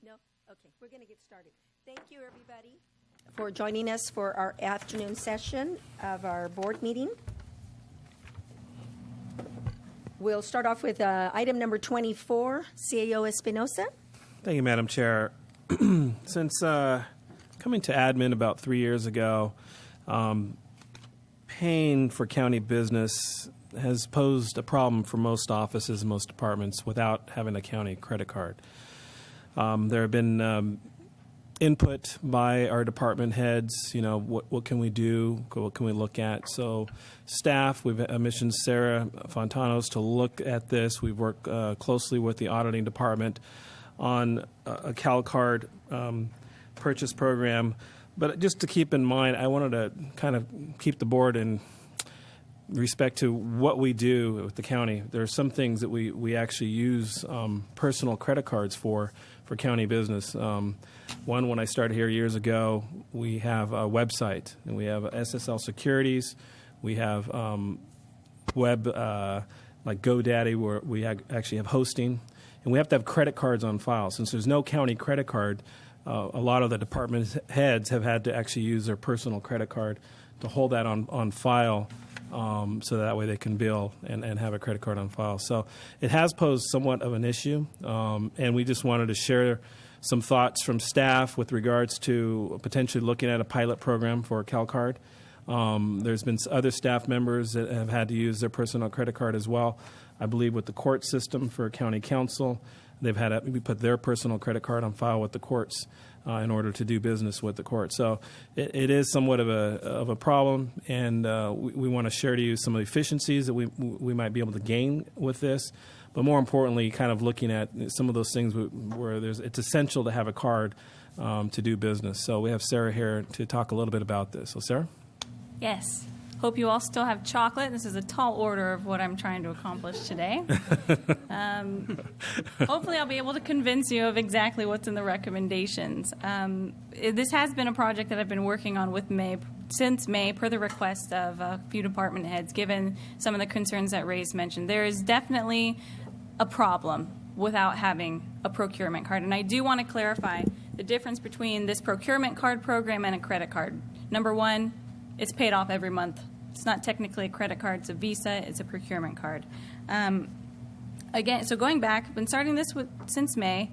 No? Okay, we're going to get started. Thank you, everybody, for joining us for our afternoon session of our board meeting. We'll start off with item number 24, CAO Espinosa. Thank you, Madam Chair. Since coming to admin about 3 years ago, paying for county business has posed a problem for most offices and most departments without having a county credit card. There have been input by our department heads, what can we do, what can we look at. So staff, we've commissioned Sarah Fontanos to look at this. We've worked closely with the auditing department on a CalCard purchase program. But just to keep in mind, I wanted to kind of keep the board in respect to what we do with the county. There are some things that we actually use personal credit cards for county business. One, when I started here years ago, we have a website, and we have SSL Securities. We have web like GoDaddy, where we actually have hosting. And we have to have credit cards on file. Since there's no county credit card, a lot of the department heads have had to actually use their personal credit card to hold that on file, so that way they can bill and have a credit card on file. So it has posed somewhat of an issue, and we just wanted to share some thoughts from staff with regards to potentially looking at a pilot program for CalCard. There's been other staff members that have had to use their personal credit card as well. I believe with the court system for county council, they've had to put their personal credit card on file with the courts in order to do business with the court. So it is somewhat of a problem, and we want to share to you some of the efficiencies that we might be able to gain with this. But more importantly, kind of looking at some of those things where it's essential to have a card to do business. So we have Sarah here to talk a little bit about this. So Sarah? Yes. Hope you all still have chocolate. This is a tall order of what I'm trying to accomplish today. Hopefully I'll be able to convince you of exactly what's in the recommendations. This has been a project that I've been working on with since May, per the request of a few department heads, given some of the concerns that Ray's mentioned. There is definitely a problem without having a procurement card. And I do want to clarify the difference between this procurement card program and a credit card. Number one, it's paid off every month. It's not technically a credit card. It's a Visa. It's a procurement card. Again, so going back, been starting this since May.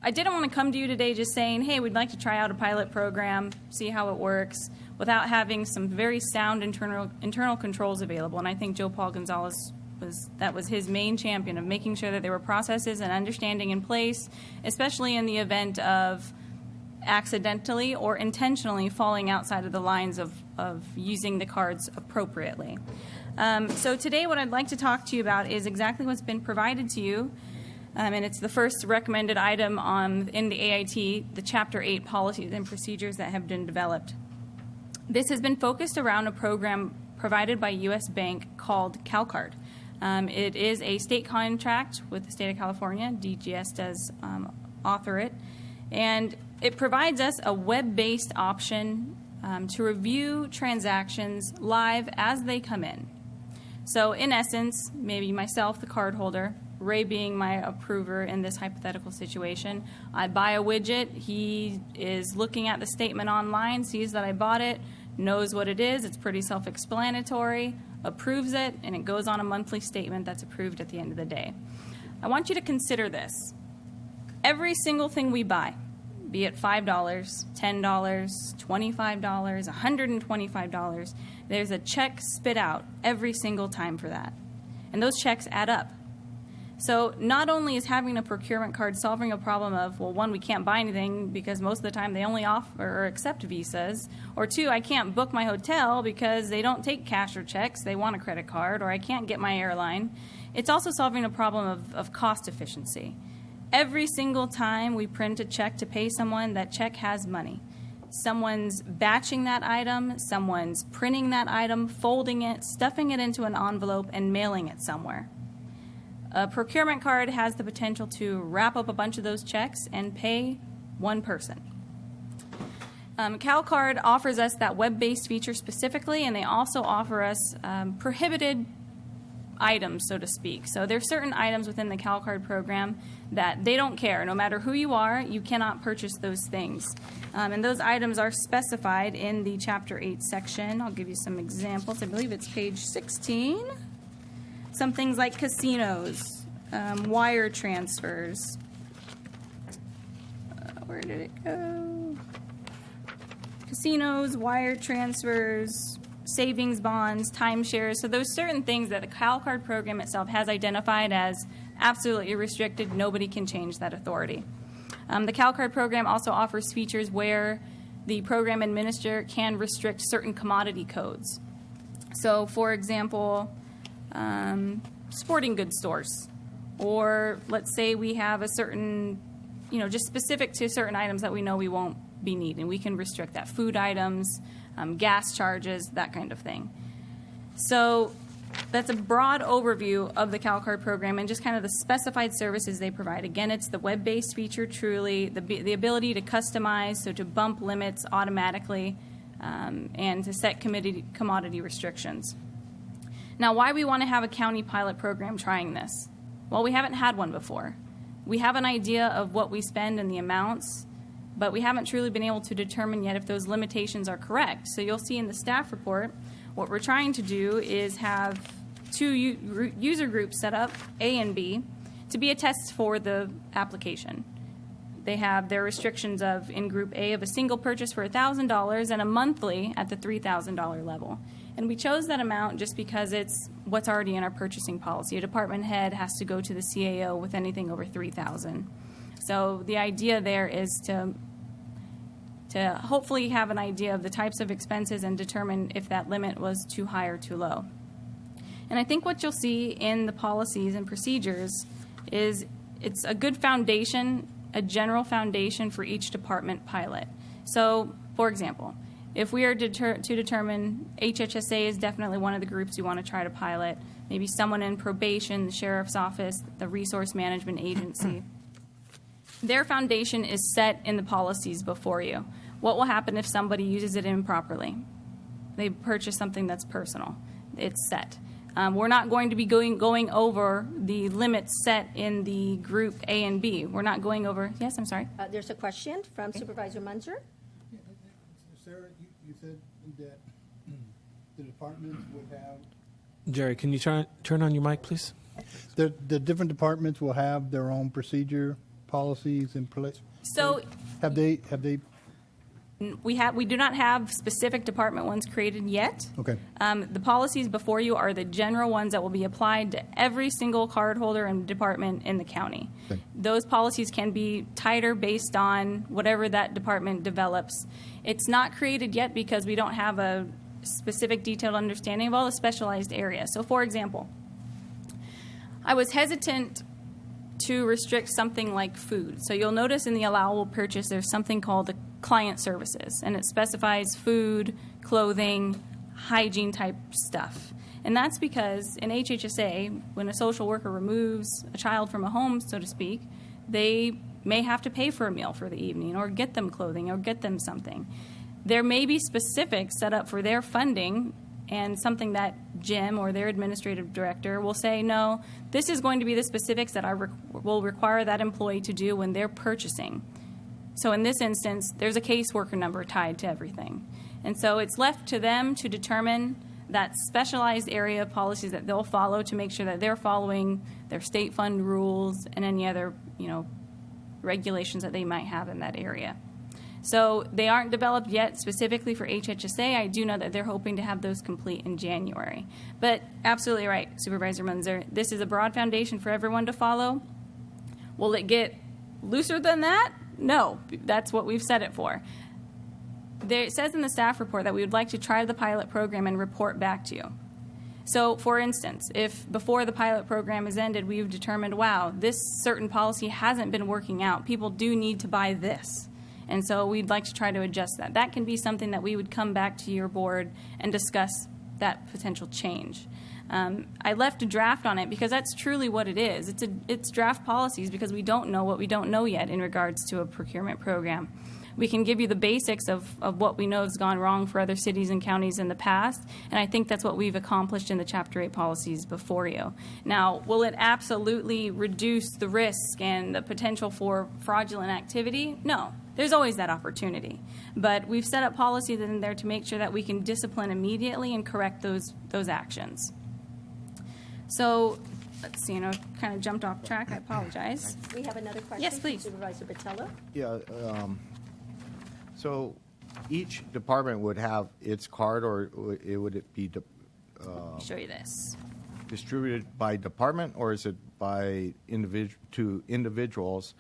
I didn't want to come to you today just saying, hey, we'd like to try out a pilot program, see how it works, without having some very sound internal controls available. And I think Joe Paul Gonzalez was his main champion of making sure that there were processes and understanding in place, especially in the event of accidentally or intentionally falling outside of the lines of using the cards appropriately. So today what I'd like to talk to you about is exactly what's been provided to you, and it's the first recommended item in the AIT, the Chapter 8 policies and procedures that have been developed. This has been focused around a program provided by U.S. Bank called CalCard. It is a state contract with the state of California. DGS does author it. And it provides us a web-based option to review transactions live as they come in. So in essence, maybe myself, the cardholder, Ray being my approver in this hypothetical situation, I buy a widget, he is looking at the statement online, sees that I bought it, knows what it is, it's pretty self-explanatory, approves it, and it goes on a monthly statement that's approved at the end of the day. I want you to consider this. Every single thing we buy, be it $5, $10, $25, $125, there's a check spit out every single time for that. And those checks add up. So not only is having a procurement card solving a problem of, well, one, we can't buy anything because most of the time they only offer or accept visas, or two, I can't book my hotel because they don't take cash or checks, they want a credit card, or I can't get my airline. It's also solving a problem of cost efficiency. Every single time we print a check to pay someone, that check has money. Someone's batching that item, someone's printing that item, folding it, stuffing it into an envelope, and mailing it somewhere. A procurement card has the potential to wrap up a bunch of those checks and pay one person. CalCard offers us that web-based feature specifically, and they also offer us prohibited items, so to speak. So there's certain items within the CalCard program that they don't care. No matter who you are, you cannot purchase those things. And those items are specified in the Chapter 8 section. I'll give you some examples. I believe it's page 16. Some things like casinos, wire transfers. Where did it go? Casinos, wire transfers, savings bonds, timeshares. So those certain things that the CalCard program itself has identified as absolutely restricted, nobody can change that authority. The CalCard program also offers features where the program administrator can restrict certain commodity codes. So, for example, sporting goods stores, or let's say we have a certain, just specific to certain items that we know we won't be needing. We can restrict that. Food items, gas charges, that kind of thing. So that's a broad overview of the CalCard program and just kind of the specified services they provide. Again, it's the web-based feature, truly, the ability to customize, so to bump limits automatically, and to set commodity restrictions. Now, why we want to have a county pilot program trying this? Well, we haven't had one before. We have an idea of what we spend and the amounts, but we haven't truly been able to determine yet if those limitations are correct. So you'll see in the staff report, what we're trying to do is have two user groups set up, A and B, to be a test for the application. They have their restrictions of, in Group A, of a single purchase for $1,000 and a monthly at the $3,000 level. And we chose that amount just because it's what's already in our purchasing policy. A department head has to go to the CAO with anything over $3,000. So the idea there is to hopefully have an idea of the types of expenses and determine if that limit was too high or too low. And I think what you'll see in the policies and procedures is it's a good foundation, a general foundation for each department pilot. So, for example, if we are to determine HHSA is definitely one of the groups you want to try to pilot, maybe someone in probation, the sheriff's office, the resource management agency, their foundation is set in the policies before you. What will happen if somebody uses it improperly? They purchase something that's personal. It's set. We're not going to be going over the limits set in the group A and B. We're not going over. Yes, I'm sorry. There's a question from Supervisor Munzer. Sarah, you said that the departments would have. Jerry, can you turn on your mic, please? The different departments will have their own procedure policies in place. So have they? We do not have specific department ones created yet. Okay. The policies before you are the general ones that will be applied to every single cardholder and department in the county. Okay. Those policies can be tighter based on whatever that department develops. It's not created yet because we don't have a specific detailed understanding of all the specialized areas. So, for example, I was hesitant to restrict something like food. So you'll notice in the allowable purchase there's something called the client services, and it specifies food, clothing, hygiene type stuff. And that's because in HHSA, when a social worker removes a child from a home, so to speak, they may have to pay for a meal for the evening or get them clothing or get them something. There may be specifics set up for their funding and something that Jim or their administrative director will say, no, this is going to be the specifics that I will require that employee to do when they're purchasing. So in this instance, there's a caseworker number tied to everything. And so it's left to them to determine that specialized area of policies that they'll follow to make sure that they're following their state fund rules and any other, regulations that they might have in that area. So they aren't developed yet specifically for HHSA. I do know that they're hoping to have those complete in January. But absolutely right, Supervisor Munzer. This is a broad foundation for everyone to follow. Will it get looser than that? No, that's what we've set it for. It says in the staff report that we would like to try the pilot program and report back to you. So, for instance, if before the pilot program is ended, we've determined, wow, this certain policy hasn't been working out, people do need to buy this. And so we'd like to try to adjust that. That can be something that we would come back to your board and discuss that potential change. I left a draft on it because that's truly what it is. It's draft policies because we don't know what we don't know yet in regards to a procurement program. We can give you the basics of what we know has gone wrong for other cities and counties in the past, and I think that's what we've accomplished in the Chapter 8 policies before you. Now, will it absolutely reduce the risk and the potential for fraudulent activity? No. There's always that opportunity. But we've set up policies in there to make sure that we can discipline immediately and correct those actions. So, let's see, kind of jumped off track. I apologize. We have another question. Yes, please. Supervisor Botello. Yeah, so each department would have its card, or would it be Show you this. distributed by department, or is it by individuals?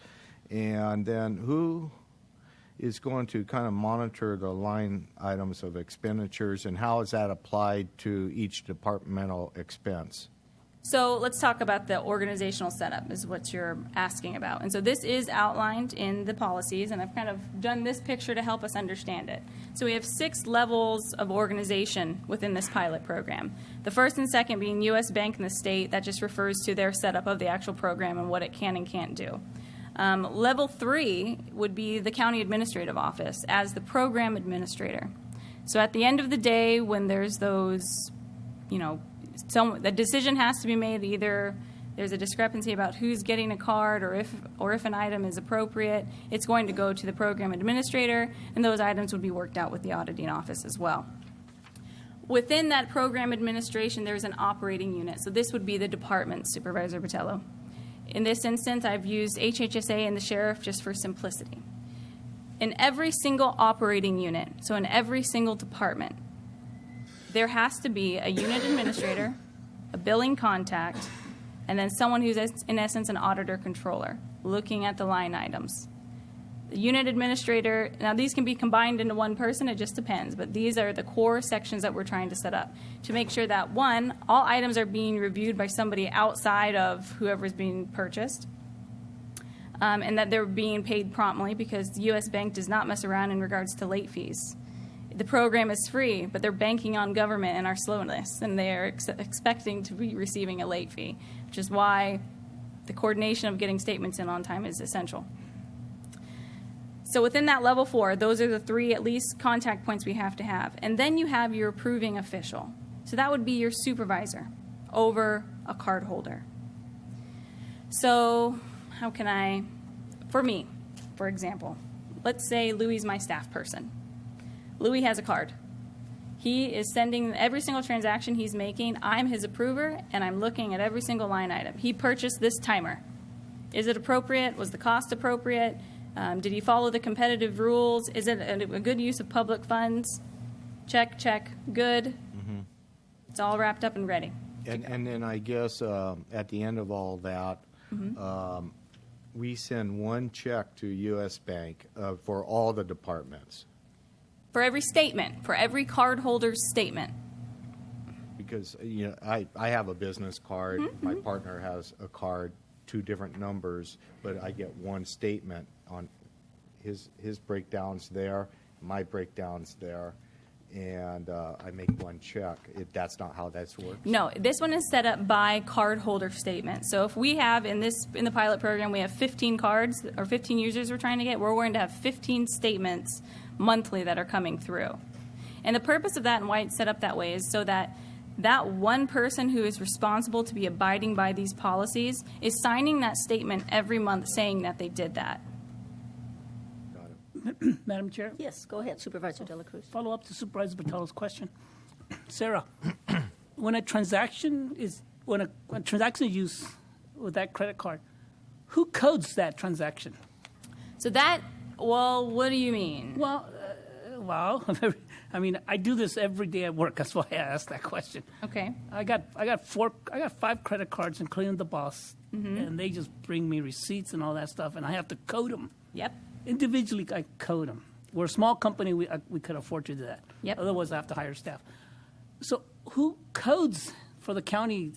And then who is going to kind of monitor the line items of expenditures, and how is that applied to each departmental expense? So let's talk about the organizational setup is what you're asking about. And so this is outlined in the policies, and I've kind of done this picture to help us understand it. So we have 6 levels of organization within this pilot program. The first and second being U.S. Bank and the state. That just refers to their setup of the actual program and what it can and can't do. Level 3 would be the county administrative office as the program administrator. So at the end of the day, when there's those, the decision has to be made. Either there's a discrepancy about who's getting a card or if an item is appropriate, it's going to go to the program administrator, and those items would be worked out with the auditing office as well. Within that program administration, there's an operating unit. So this would be the department, Supervisor Botello. In this instance, I've used HHSA and the sheriff just for simplicity. In every single operating unit, so in every single department, there has to be a unit administrator, a billing contact, and then someone who's, in essence, an auditor controller, looking at the line items. The unit administrator, now these can be combined into one person, it just depends, but these are the core sections that we're trying to set up to make sure that, one, all items are being reviewed by somebody outside of whoever's being purchased, and that they're being paid promptly, because the U.S. Bank does not mess around in regards to late fees. The program is free, but they're banking on government and our slowness, and they are expecting to be receiving a late fee, which is why the coordination of getting statements in on time is essential. So within that level 4, those are the 3 at least contact points we have to have. And then you have your approving official. So that would be your supervisor over a card holder. So how can I, for me, for example, let's say Louis is my staff person. Louis has a card. He is sending every single transaction he's making. I'm his approver, and I'm looking at every single line item. He purchased this timer. Is it appropriate? Was the cost appropriate? Did he follow the competitive rules? Is it a good use of public funds? Check, check, good. Mm-hmm. It's all wrapped up and ready. And then I guess at the end of all that, Mm-hmm. We send one check to U.S. Bank for all the departments. For every statement, for every cardholder's statement. Because I have a business card. Mm-hmm. My partner has a card, 2 different numbers, but I get one statement on his breakdowns there, my breakdowns there, and I make one check. That's not how that works. No, this one is set up by cardholder statement. So if we have in the pilot program, we have 15 cards or 15 users we're trying to get, we're going to have 15 statements monthly that are coming through. And the purpose of that and why it's set up that way is so that one person who is responsible to be abiding by these policies is signing that statement every month saying that they did that. Got it. Madam Chair, Yes, go ahead, Supervisor De La Cruz. follow up to Supervisor Botello's question. Sarah, when a transaction is used with that credit card, who codes that transaction? So that, well, what do you mean? Well, I mean, I do this every day at work. That's why I asked that question. Okay. I got 5 credit cards, including the boss, and they just bring me receipts and all that stuff, and I have to code them. Yep. Individually, I code them. We're a small company. We could afford to do that. Yep. Otherwise, I have to hire staff. So who codes for the county,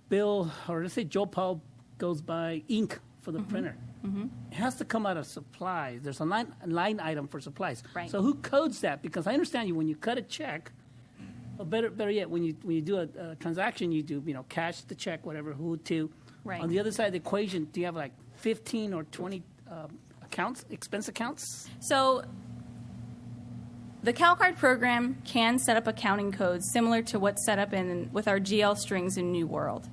Bill, or let's say Joe Paul goes by ink for the printer? Mm-hmm. It has to come out of supplies. There's a line item for supplies. Right. So who codes that? Because I understand when you cut a check, Or better yet, when you do a transaction, you do cash the check, whatever, who to. Right. On the other side of the equation, do you have like 15 or 20 accounts, expense accounts? So the CalCard program can set up accounting codes similar to what's set up with our GL strings in New World.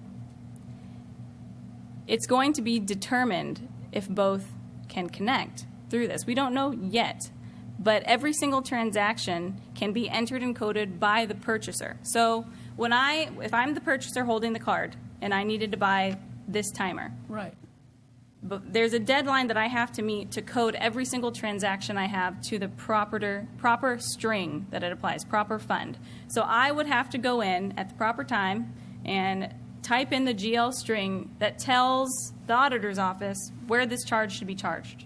It's going to be determined if both can connect through this. We don't know yet, but every single transaction can be entered and coded by the purchaser. So if I'm the purchaser holding the card and I needed to buy this timer, Right. but there's a deadline that I have to meet to code every single transaction I have to the proper string that it applies, proper fund. So I would have to go in at the proper time and type in the GL string that tells the auditor's office where this charge should be charged.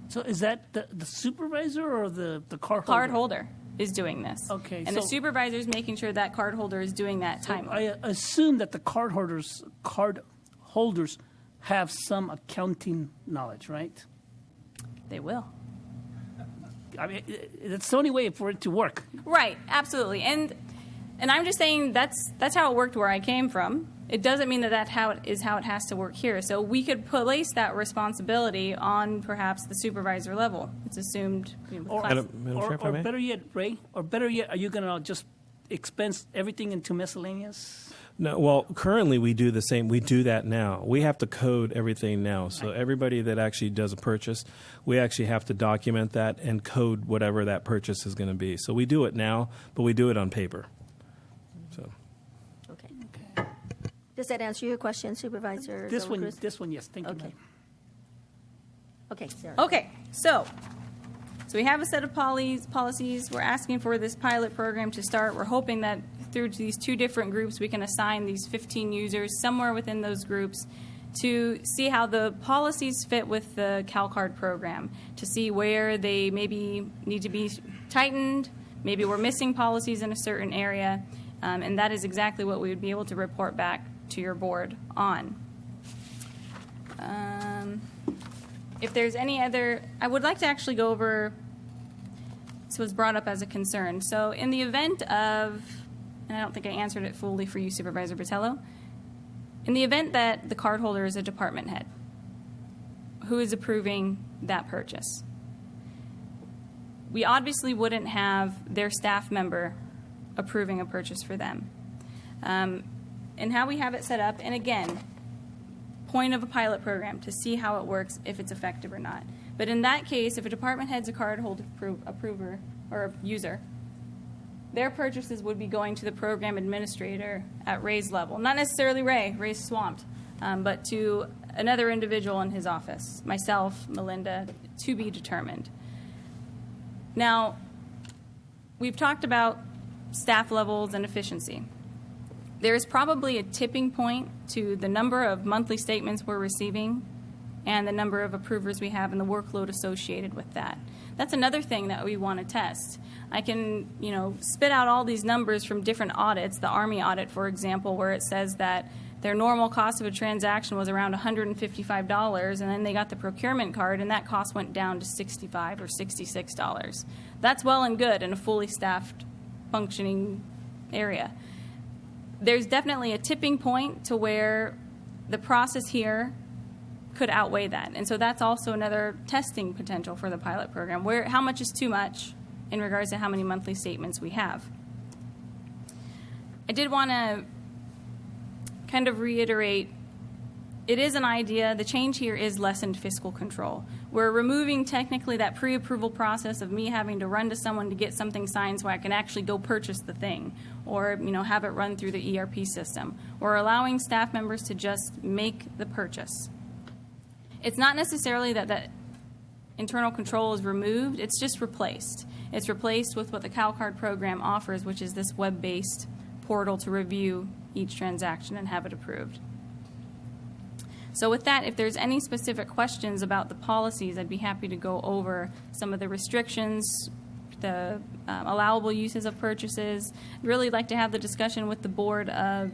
So is that the supervisor or the card holder? Card holder is doing this. Okay, And the so- supervisor is making sure that card holder is doing that timely. I assume that the card holders have some accounting knowledge, right? They will. I mean, that's the only way for it to work. Right, absolutely. And I'm just saying that's how it worked where I came from. It doesn't mean that how it has to work here. So we could place that responsibility on perhaps the supervisor level. It's assumed. Or, Madam Chair, if I may? better yet, Ray, or better yet, are you going to just expense everything into miscellaneous? No, well, currently we do the same. We do that now. We have to code everything now. So everybody that actually does a purchase, we actually have to document that and code whatever that purchase is going to be. So we do it now, but we do it on paper. So Okay. Does that answer your question, Supervisor? This one, Delacruz? yes. Thank you. Okay. ma'am. Okay, Sarah. Okay, so we have a set of policies. We're asking for this pilot program to start. We're hoping that through these two different groups, we can assign these 15 users somewhere within those groups to see how the policies fit with the CalCard program, to see where they maybe need to be tightened, maybe we're missing policies in a certain area, and that is exactly what we would be able to report back to your board on. If there's any other, I would like to actually go over, this was brought up as a concern. So in the event of, and I don't think I answered it fully for you, Supervisor Botello, in the event that the cardholder is a department head, who is approving that purchase? We obviously wouldn't have their staff member approving a purchase for them. And how we have it set up, and again, point of a pilot program to see how it works, if it's effective or not. But in that case, if a department head's a cardholder approver or user, their purchases would be going to the program administrator at Ray's level. Not necessarily Ray, Ray's swamped, but to another individual in his office, myself, Melinda, to be determined. Now, we've talked about staff levels and efficiency. There is probably a tipping point to the number of monthly statements we're receiving and the number of approvers we have and the workload associated with that. That's another thing that we want to test. I can, spit out all these numbers from different audits, the Army audit, for example, where it says that their normal cost of a transaction was around $155, and then they got the procurement card, and that cost went down to $65 or $66. That's well and good in a fully staffed, functioning area. There's definitely a tipping point to where the process here could outweigh that. And so that's also another testing potential for the pilot program, where how much is too much in regards to how many monthly statements we have. I did want to kind of reiterate, it is an idea. The change here is lessened fiscal control. We're removing technically that pre-approval process of me having to run to someone to get something signed so I can actually go purchase the thing or have it run through the ERP system. We're allowing staff members to just make the purchase. It's not necessarily that internal control is removed, it's just replaced. It's replaced with what the CalCard program offers, which is this web-based portal to review each transaction and have it approved. So with that, if there's any specific questions about the policies, I'd be happy to go over some of the restrictions, the allowable uses of purchases. I'd really like to have the discussion with the board of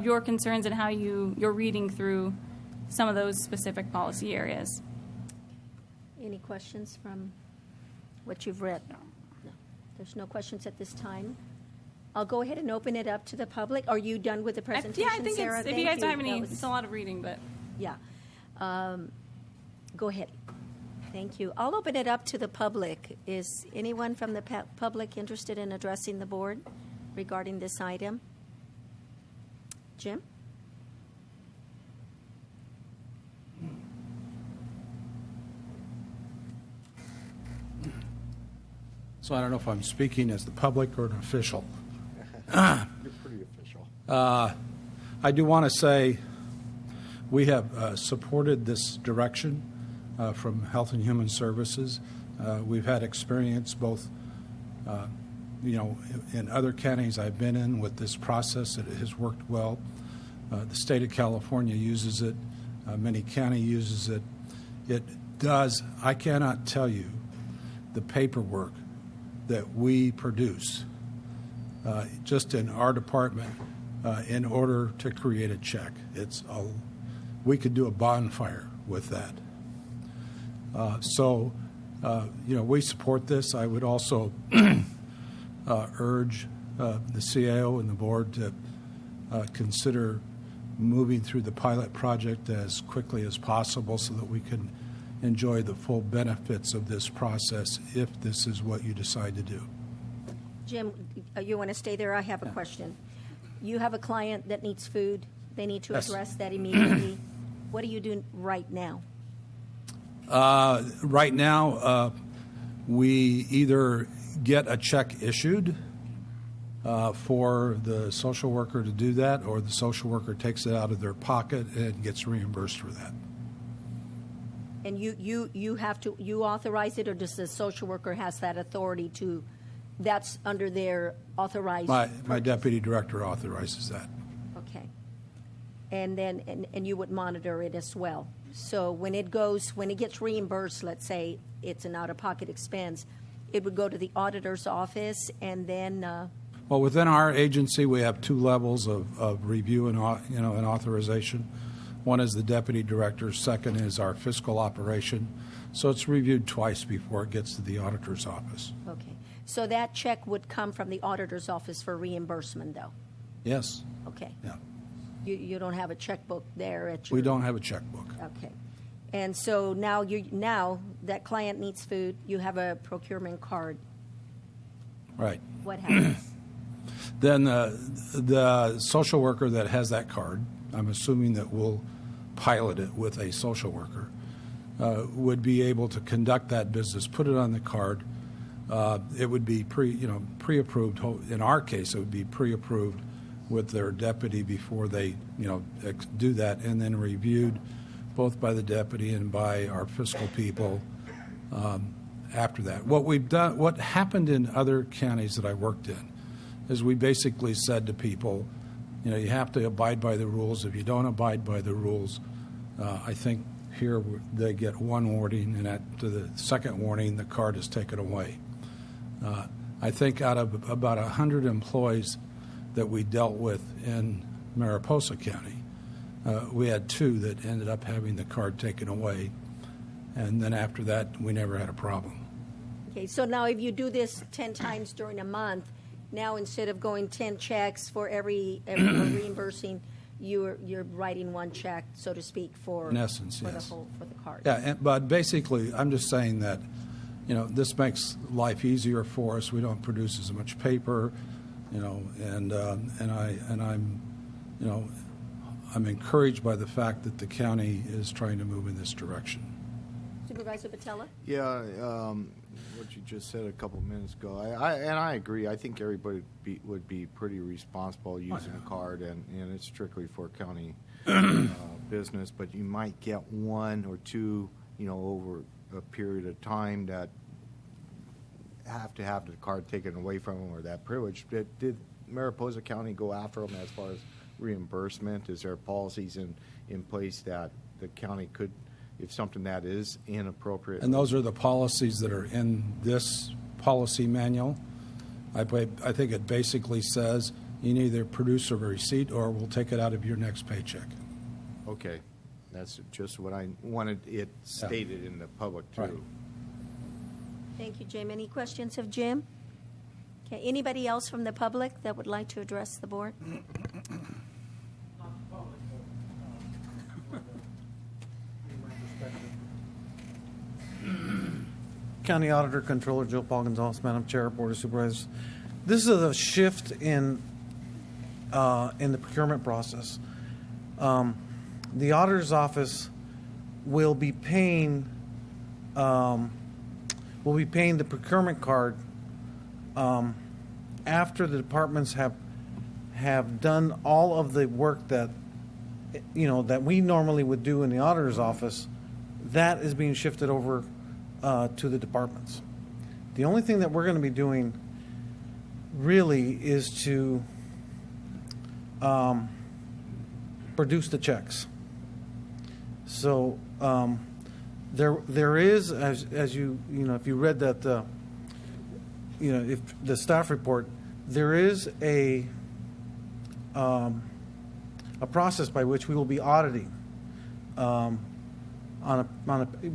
your concerns and how you're reading through some of those specific policy areas. Any questions from what you've read? No. There's no questions at this time. I'll go ahead and open it up to the public. Are you done with the presentation, Yeah, I think Sarah? if you Thank guys don't have any, That was- it's a lot of reading, but. Yeah. Go ahead. Thank you. I'll open it up to the public. Is anyone from the public interested in addressing the board regarding this item? Jim? So I don't know if I'm speaking as the public or an official. You're pretty official. I do want to say we have supported this direction from Health and Human Services. We've had experience both, in other counties I've been in with this process. It has worked well. The state of California uses it. Many county uses it. It does. I cannot tell you the paperwork that we produce just in our department in order to create a check. We could do a bonfire with that. We support this. I would also urge the CAO and the board to consider moving through the pilot project as quickly as possible so that we can enjoy the full benefits of this process if this is what you decide to do. Jim, you want to stay there? I have a question. You have a client that needs food. They need to Yes. address that immediately. What are you doing right now? Right now, we either get a check issued for the social worker to do that, or the social worker takes it out of their pocket and gets reimbursed for that. And you have to, you authorize it, or does the social worker has that authority to, that's under their authorized? My purchase? deputy director authorizes that. Okay. And then, and you would monitor it as well. So when it gets reimbursed, let's say it's an out-of-pocket expense, it would go to the auditor's office and then, Well, within our agency, we have two levels of review and and authorization. One is the deputy director. Second is our fiscal operation. So it's reviewed twice before it gets to the auditor's office. okay. So that check would come from the auditor's office for reimbursement, though? Yes. Okay. Yeah. You don't have a checkbook there at your... We don't have a checkbook. Okay. And so now that client needs food, you have a procurement card. Right. What happens? Then the social worker that has that card, I'm assuming that we'll pilot it with a social worker, would be able to conduct that business, put it on the card. It would be pre-approved. In our case, it would be pre-approved with their deputy before they do that, and then reviewed both by the deputy and by our fiscal people after that. What happened in other counties that I worked in is we basically said to people, you have to abide by the rules. If you don't abide by the rules, I think here they get one warning, and after the second warning, the card is taken away. I think out of about 100 employees that we dealt with in Mariposa County, we had 2 that ended up having the card taken away, and then after that, we never had a problem. Okay, so now if you do this 10 times during a month, now instead of going 10 checks for every reimbursing, you're writing one check, so to speak, for In essence, for yes. for the card. Yeah, but basically, I'm just saying that, this makes life easier for us. We don't produce as much paper, and I'm encouraged by the fact that the county is trying to move in this direction. Supervisor Patella? Yeah, what you just said a couple minutes ago, I agree. I think everybody would be pretty responsible using a card, and it's strictly for county business. But you might get 1 or 2, over a period of time that have to have the card taken away from them or that privilege. Did Mariposa County go after them as far as reimbursement? Is there policies in place that the county could, if something that is inappropriate? And those are the policies that are in this policy manual. I think it basically says you can either produce a receipt or we'll take it out of your next paycheck. Okay. That's just what I wanted it stated in the public, too. Right. Thank you, Jim. Any questions of Jim? Okay, anybody else from the public that would like to address the board? County Auditor Controller Joe Paul Gonzalez, Madam Chair, Board of Supervisors. This is a shift in the procurement process. The auditor's office will be paying the procurement card after the departments have done all of the work that that we normally would do in the auditor's office. That is being shifted over to the departments. The only thing that we're going to be doing really is to produce the checks. So there is, as you if you read that if the staff report, there is a process by which we will be auditing.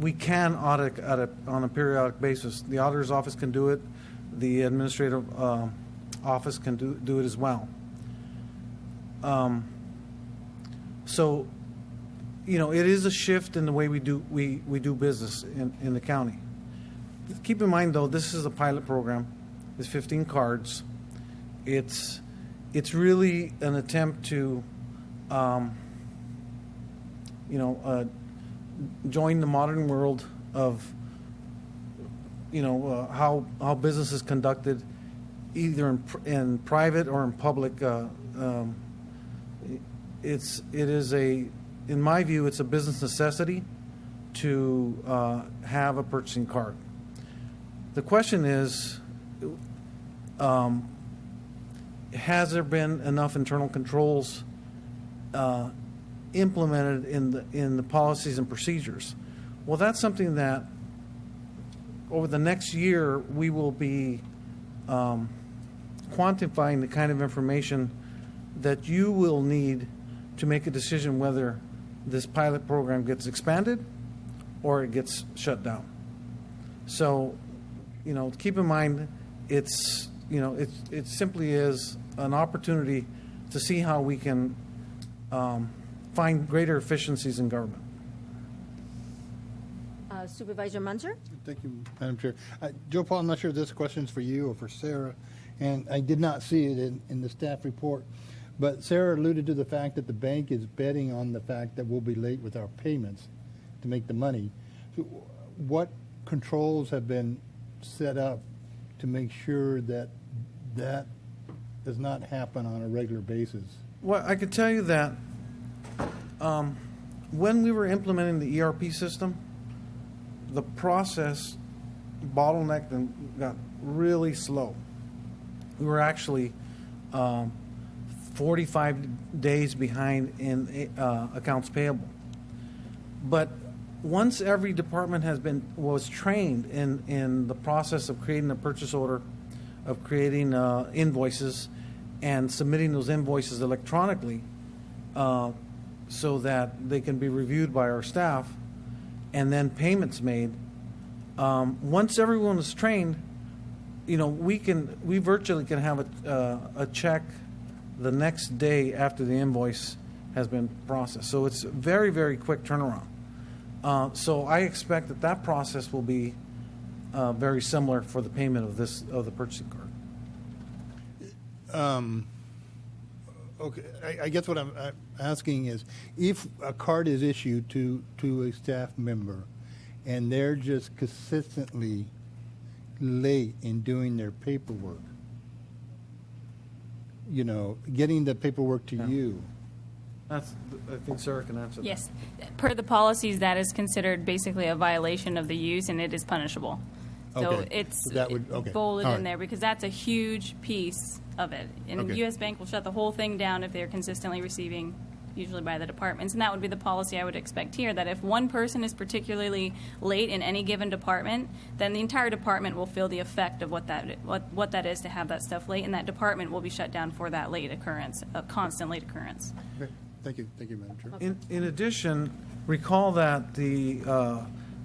We can audit on a periodic basis. The auditor's office can do it. The administrative office can do it as well. So, it is a shift in the way we do business in the county. Keep in mind, though, this is a pilot program. It's 15 cards. It's really an attempt to, join the modern world of how business is conducted, either in private or in public. In my view, it's a business necessity to have a purchasing card. The question is, has there been enough internal controls implemented in the policies and procedures? Well, that's something that over the next year we will be quantifying the kind of information that you will need to make a decision whether this pilot program gets expanded or it gets shut down. So, keep in mind, it simply is an opportunity to see how we can find greater efficiencies in government. Supervisor Munzer? Thank you, Madam Chair. Joe Paul, I'm not sure if this question's for you or for Sarah, and I did not see it in the staff report, but Sarah alluded to the fact that the bank is betting on the fact that we'll be late with our payments to make the money. So what controls have been set up to make sure that that does not happen on a regular basis? Well, I can tell you that when we were implementing the ERP system, the process bottlenecked and got really slow. We were actually 45 days behind in accounts payable. But once every department was trained in the process of creating a purchase order, of creating invoices, and submitting those invoices electronically, so that they can be reviewed by our staff, and then payments made. Once everyone is trained, we virtually can have a check the next day after the invoice has been processed. So it's a very, very quick turnaround. So I expect that process will be very similar for the payment of the purchasing card. Okay, I guess what I'm asking is, if a card is issued to a staff member and they're just consistently late in doing their paperwork, getting the paperwork to you. I think Sarah can answer that. Yes. Per the policies, that is considered basically a violation of the use, and it is punishable. So Okay. it's That would- okay. bolded All in right. there because that's a huge piece of it. And Okay. U.S. Bank will shut the whole thing down if they're consistently receiving, usually by the departments. And that would be the policy I would expect here, that if one person is particularly late in any given department, then the entire department will feel the effect of what that is to have that stuff late, and that department will be shut down for that late occurrence, a constant late occurrence. Okay. Thank you, Madam Chair. In addition, recall that the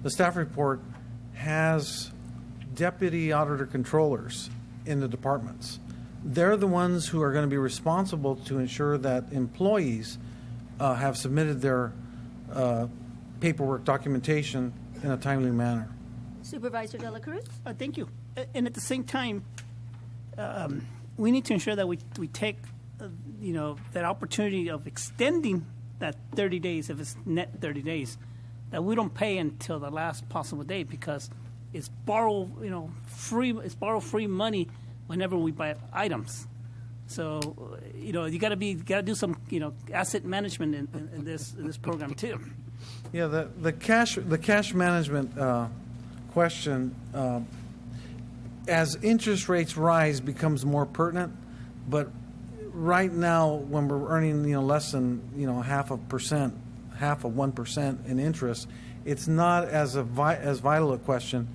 staff report has deputy auditor controllers in the departments. They're the ones who are going to be responsible to ensure that employees have submitted their paperwork documentation in a timely manner. Supervisor De La Cruz? Thank you. And at the same time, we need to ensure that we take, that opportunity of extending that 30 days, if it's net 30 days, that we don't pay until the last possible day, because it's borrow free money whenever we buy items. So, you got to do some, asset management in this program too. Yeah, the cash management question, as interest rates rise, becomes more pertinent. But right now, when we're earning less than half of 1% in interest, it's not as vital a question,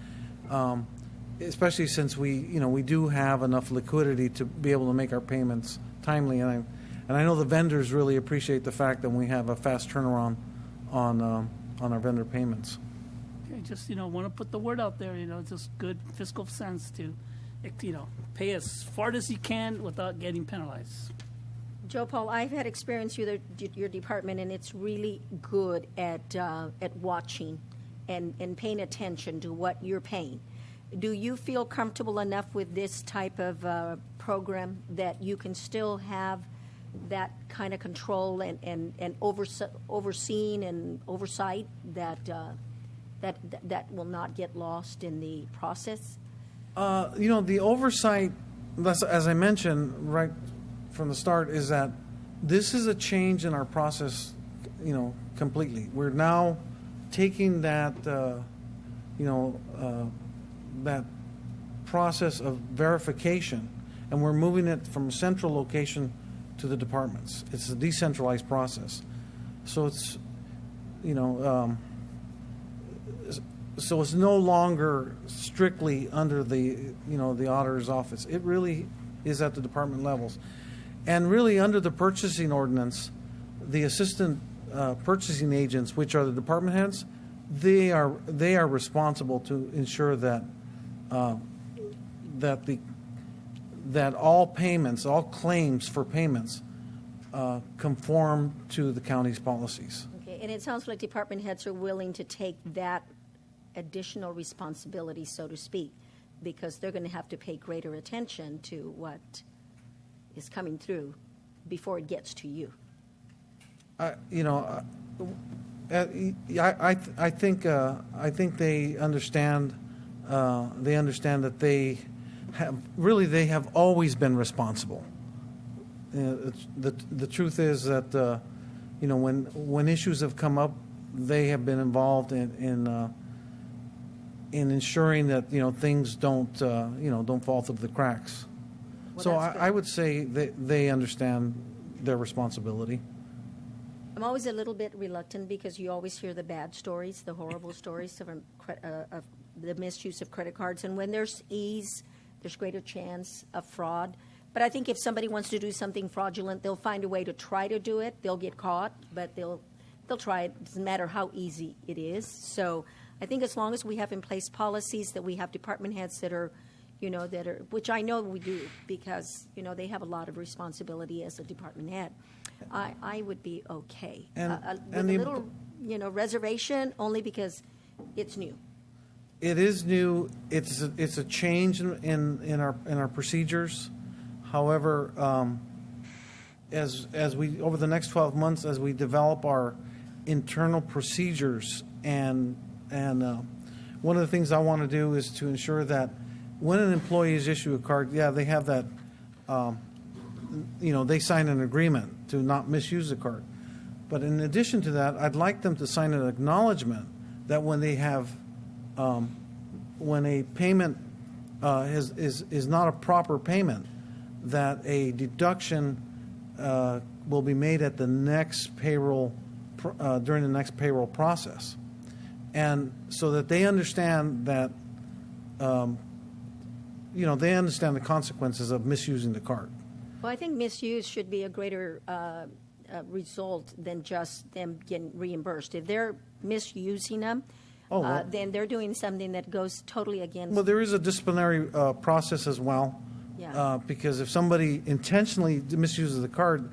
especially since we do have enough liquidity to be able to make our payments timely. And I know the vendors really appreciate the fact that we have a fast turnaround on our vendor payments. Okay, just want to put the word out there. Just good fiscal sense to pay as far as you can without getting penalized. Joe Paul, I've had experience with your department, and it's really good at watching and paying attention to what you're paying. Do you feel comfortable enough with this type of program that you can still have that kind of control and overseeing and oversight that will not get lost in the process? The oversight, as I mentioned right from the start, is that this is a change in our process, completely. We're now taking that, that process of verification, and we're moving it from a central location to the departments. It's a decentralized process. So it's, so it's no longer strictly under the auditor's office. It really is at the department levels. And really, under the purchasing ordinance, the assistant purchasing agents, which are the department heads, they are responsible to ensure that that all payments, all claims for payments, conform to the county's policies. Okay, and it sounds like department heads are willing to take that additional responsibility, so to speak, because they're going to have to pay greater attention to what is coming through before it gets to you. I think they understand. They understand that they have always been responsible. The truth is that when issues have come up, they have been involved in ensuring that things don't fall through the cracks. Well, so that's good. I would say they understand their responsibility. I'm always a little bit reluctant because you always hear the bad stories, the horrible stories of the misuse of credit cards. And when there's ease, there's greater chance of fraud. But I think if somebody wants to do something fraudulent, they'll find a way to try to do it. They'll get caught, but they'll try it. It doesn't matter how easy it is. So I think as long as we have in place policies, that we have department heads that are, which I know we do because, they have a lot of responsibility as a department head. I would be okay. With a little, reservation, only because it's new. It is new. It's a change in our procedures. However, as we over the next 12 months, as we develop our internal procedures, and one of the things I want to do is to ensure that when an employee is issued a card, they have that, they sign an agreement to not misuse the card. But in addition to that, I'd like them to sign an acknowledgement that when they have, when a payment is not a proper payment, that a deduction will be made at the next payroll during the next payroll process, and so that they understand that they understand the consequences of misusing the card. Well, I think misuse should be a greater result than just them getting reimbursed. If they're misusing them, then they're doing something that goes totally against. Well, there is a disciplinary process as well. Yeah. Because if somebody intentionally misuses the card,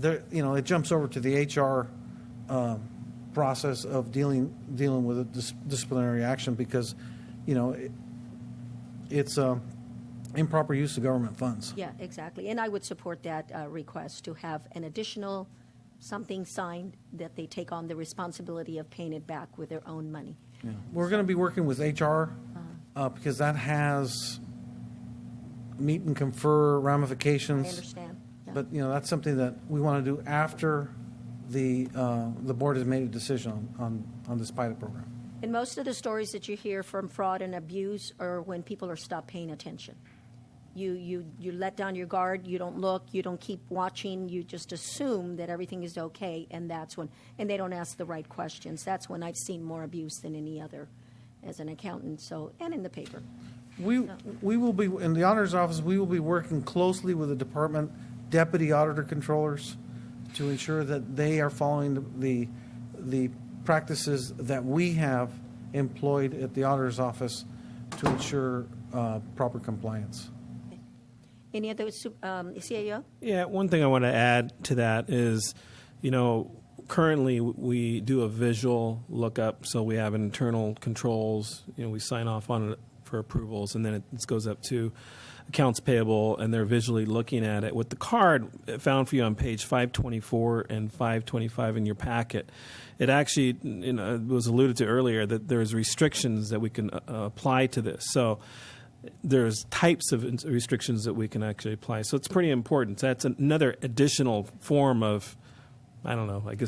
it jumps over to the HR process of dealing with a disciplinary action because, it's improper use of government funds. Yeah, exactly. And I would support that request to have an additional something signed that they take on the responsibility of paying it back with their own money. Yeah. We're going to be working with HR because that has meet and confer ramifications. I understand. Yeah. But that's something that we want to do after the board has made a decision on this pilot program. And most of the stories that you hear from fraud and abuse are when people are stopped paying attention. You let down your guard, you don't look, you don't keep watching, you just assume that everything is okay, and that's when, and they don't ask the right questions. That's when I've seen more abuse than any other as an accountant, and in the paper. We will be, in the auditor's office, we will be working closely with the department deputy auditor controllers to ensure that they are following the practices that we have employed at the auditor's office to ensure proper compliance. Any other CAO? Yeah, one thing I want to add to that is, currently we do a visual lookup, so we have internal controls. We sign off on it for approvals, and then it goes up to accounts payable, and they're visually looking at it. With the card found for you on page 524 and 525 in your packet, it actually it was alluded to earlier that there's restrictions that we can apply to this. So there's types of restrictions that we can actually apply. So it's pretty important. So that's another additional form of,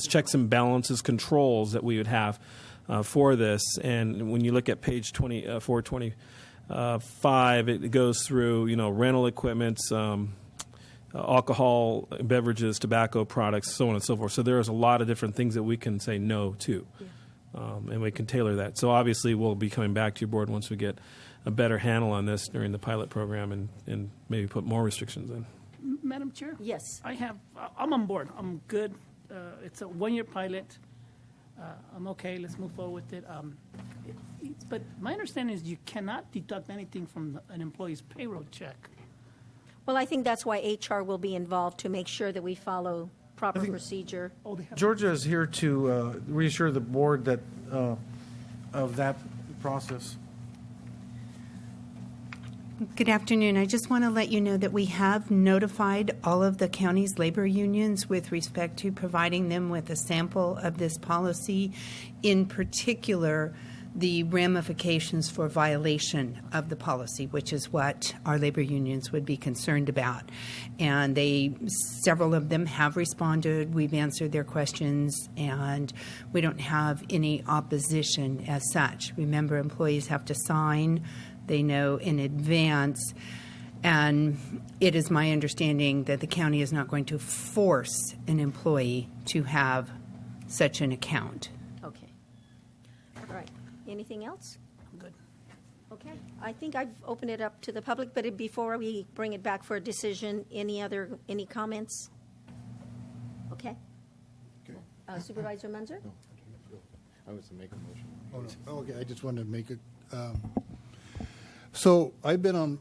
checks and balances, controls that we would have for this. And when you look at page 425, it goes through, rental equipment, alcohol, beverages, tobacco products, so on and so forth. So there's a lot of different things that we can say no to, and we can tailor that. So obviously we'll be coming back to your board once we get a better handle on this during the pilot program and maybe put more restrictions in. Madam Chair? Yes. I'm on board. I'm good. It's a one-year pilot. I'm okay. Let's move forward with it. But my understanding is you cannot deduct anything from an employee's payroll check. Well, I think that's why HR will be involved to make sure that we follow proper procedure. Georgia is here to reassure the board that of that process. Good afternoon. I just want to let you know that we have notified all of the county's labor unions with respect to providing them with a sample of this policy, in particular the ramifications for violation of the policy, which is what our labor unions would be concerned about. And several of them have responded. We've answered their questions, and we don't have any opposition as such. Remember, employees have to sign. They know in advance, and it is my understanding that the county is not going to force an employee to have such an account. Okay. All right. Anything else? I'm good. Okay. I think I've opened it up to the public, but before we bring it back for a decision, any comments? Okay. Supervisor Munzer? No, I was to make a motion. Oh, no. Okay, I just wanted to make it. So I've been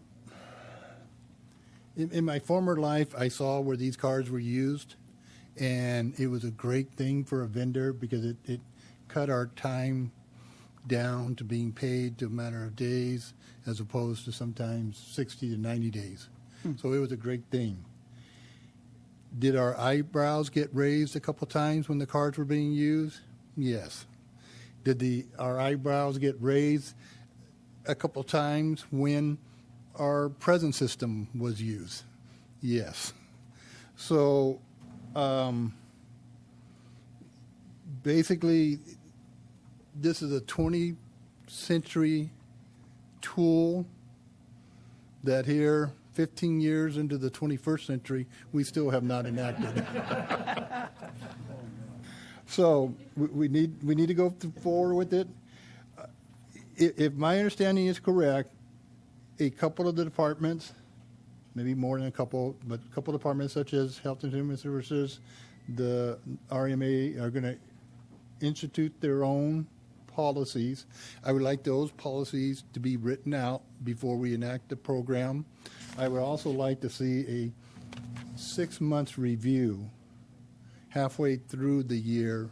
in my former life, I saw where these cards were used, and it was a great thing for a vendor because it cut our time down to being paid to a matter of days as opposed to sometimes 60 to 90 days. So it was a great thing. Did our eyebrows get raised a couple times when the cards were being used? Yes. Did our eyebrows get raised a couple times when our present system was used? Yes. So basically, this is a 20th century tool that here, 15 years into the 21st century, we still have not enacted. So we need to go forward with it. If my understanding is correct, a couple of the departments, maybe more than a couple, but a couple of departments such as Health and Human Services, the RMA are going to institute their own policies. I would like those policies to be written out before we enact the program. I would also like to see a 6 months review halfway through the year.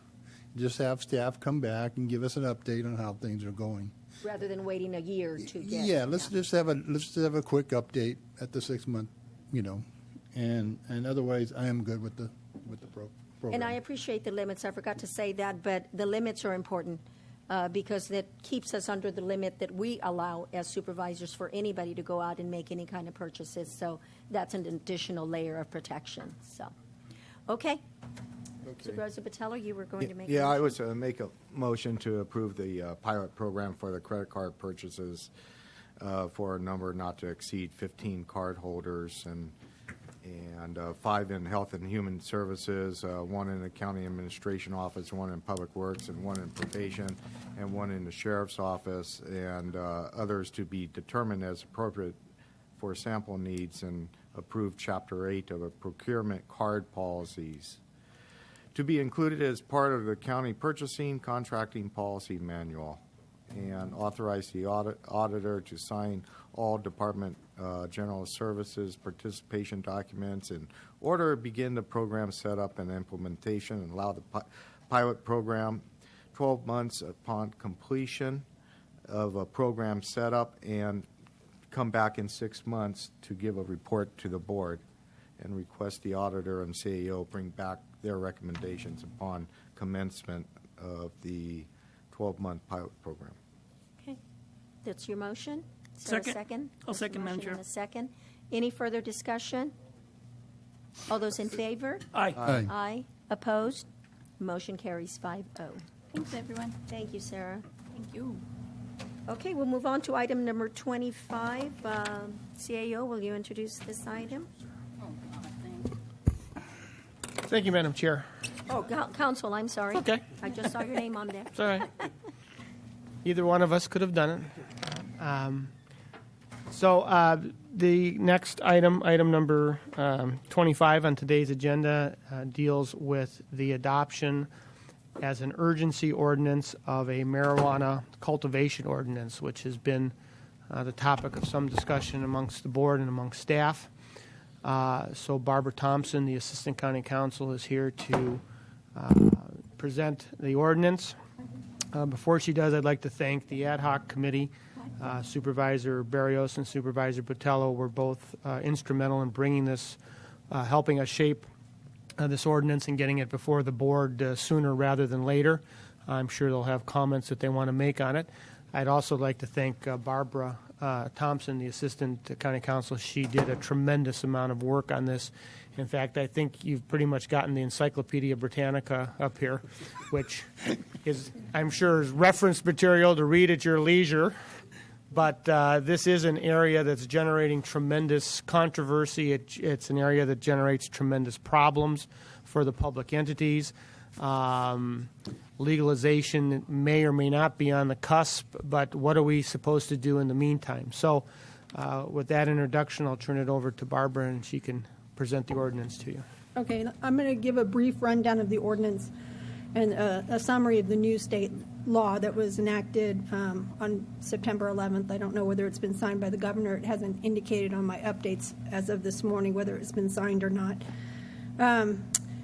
Just have staff come back and give us an update on how things are going. Rather than waiting a year to get. Yeah, let's just have a quick update at the 6 month, and otherwise I am good with the program. And I appreciate the limits. I forgot to say that, but the limits are important because that keeps us under the limit that we allow as supervisors for anybody to go out and make any kind of purchases. So that's an additional layer of protection. So, okay. Supervisor Botello, you were going to make. Yeah, I was make a motion to approve the pilot program for the credit card purchases for a number not to exceed 15 card holders and 5 in Health and Human Services, 1 in the County Administration Office, 1 in Public Works, and 1 in Probation, and 1 in the Sheriff's Office, and others to be determined as appropriate for sample needs, and approve Chapter 8 of a procurement card policies to be included as part of the county purchasing contracting policy manual, and authorize the auditor to sign all Department General Services participation documents in order to begin the program setup and implementation, and allow the pilot program 12 months upon completion of a program setup, and come back in 6 months to give a report to the board, and request the auditor and CAO bring back their recommendations upon commencement of the 12-month pilot program. Okay. That's your motion? Is there a second? I'll second, Madam Chair. And a second. Any further discussion? All those in favor? Aye. Aye. Opposed? Motion carries 5-0. Thanks, everyone. Thank you, Sarah. Thank you. Okay, we'll move on to item number 25. CAO, will you introduce this item? Thank you, Madam Chair. Oh, Counsel, I'm sorry. Okay. I just saw your name on there. It's all right. Either one of us could have done it. The next item number 25 on today's agenda, deals with the adoption as an urgency ordinance of a marijuana cultivation ordinance, which has been the topic of some discussion amongst the board and amongst staff. So Barbara Thompson, the Assistant County Counsel, is here to present the ordinance. Before she does, I'd like to thank the ad hoc committee. Supervisor Barrios and Supervisor Botello were both instrumental in bringing this, helping us shape this ordinance and getting it before the board sooner rather than later. I'm sure they'll have comments that they want to make on it. I'd also like to thank Barbara Thompson, the Assistant County Counsel. She did a tremendous amount of work on this. In fact, I think you've pretty much gotten the Encyclopedia Britannica up here, which is, I'm sure, is reference material to read at your leisure. But this is an area that's generating tremendous controversy. It's an area that generates tremendous problems for the public entities. Legalization may or may not be on the cusp, but what are we supposed to do in the meantime? So with that introduction, I'll turn it over to Barbara, and she can present the ordinance to you. Okay, I'm going to give a brief rundown of the ordinance and a summary of the new state law that was enacted on September 11th. I don't know whether it's been signed by the governor. It hasn't indicated on my updates as of this morning whether it's been signed or not.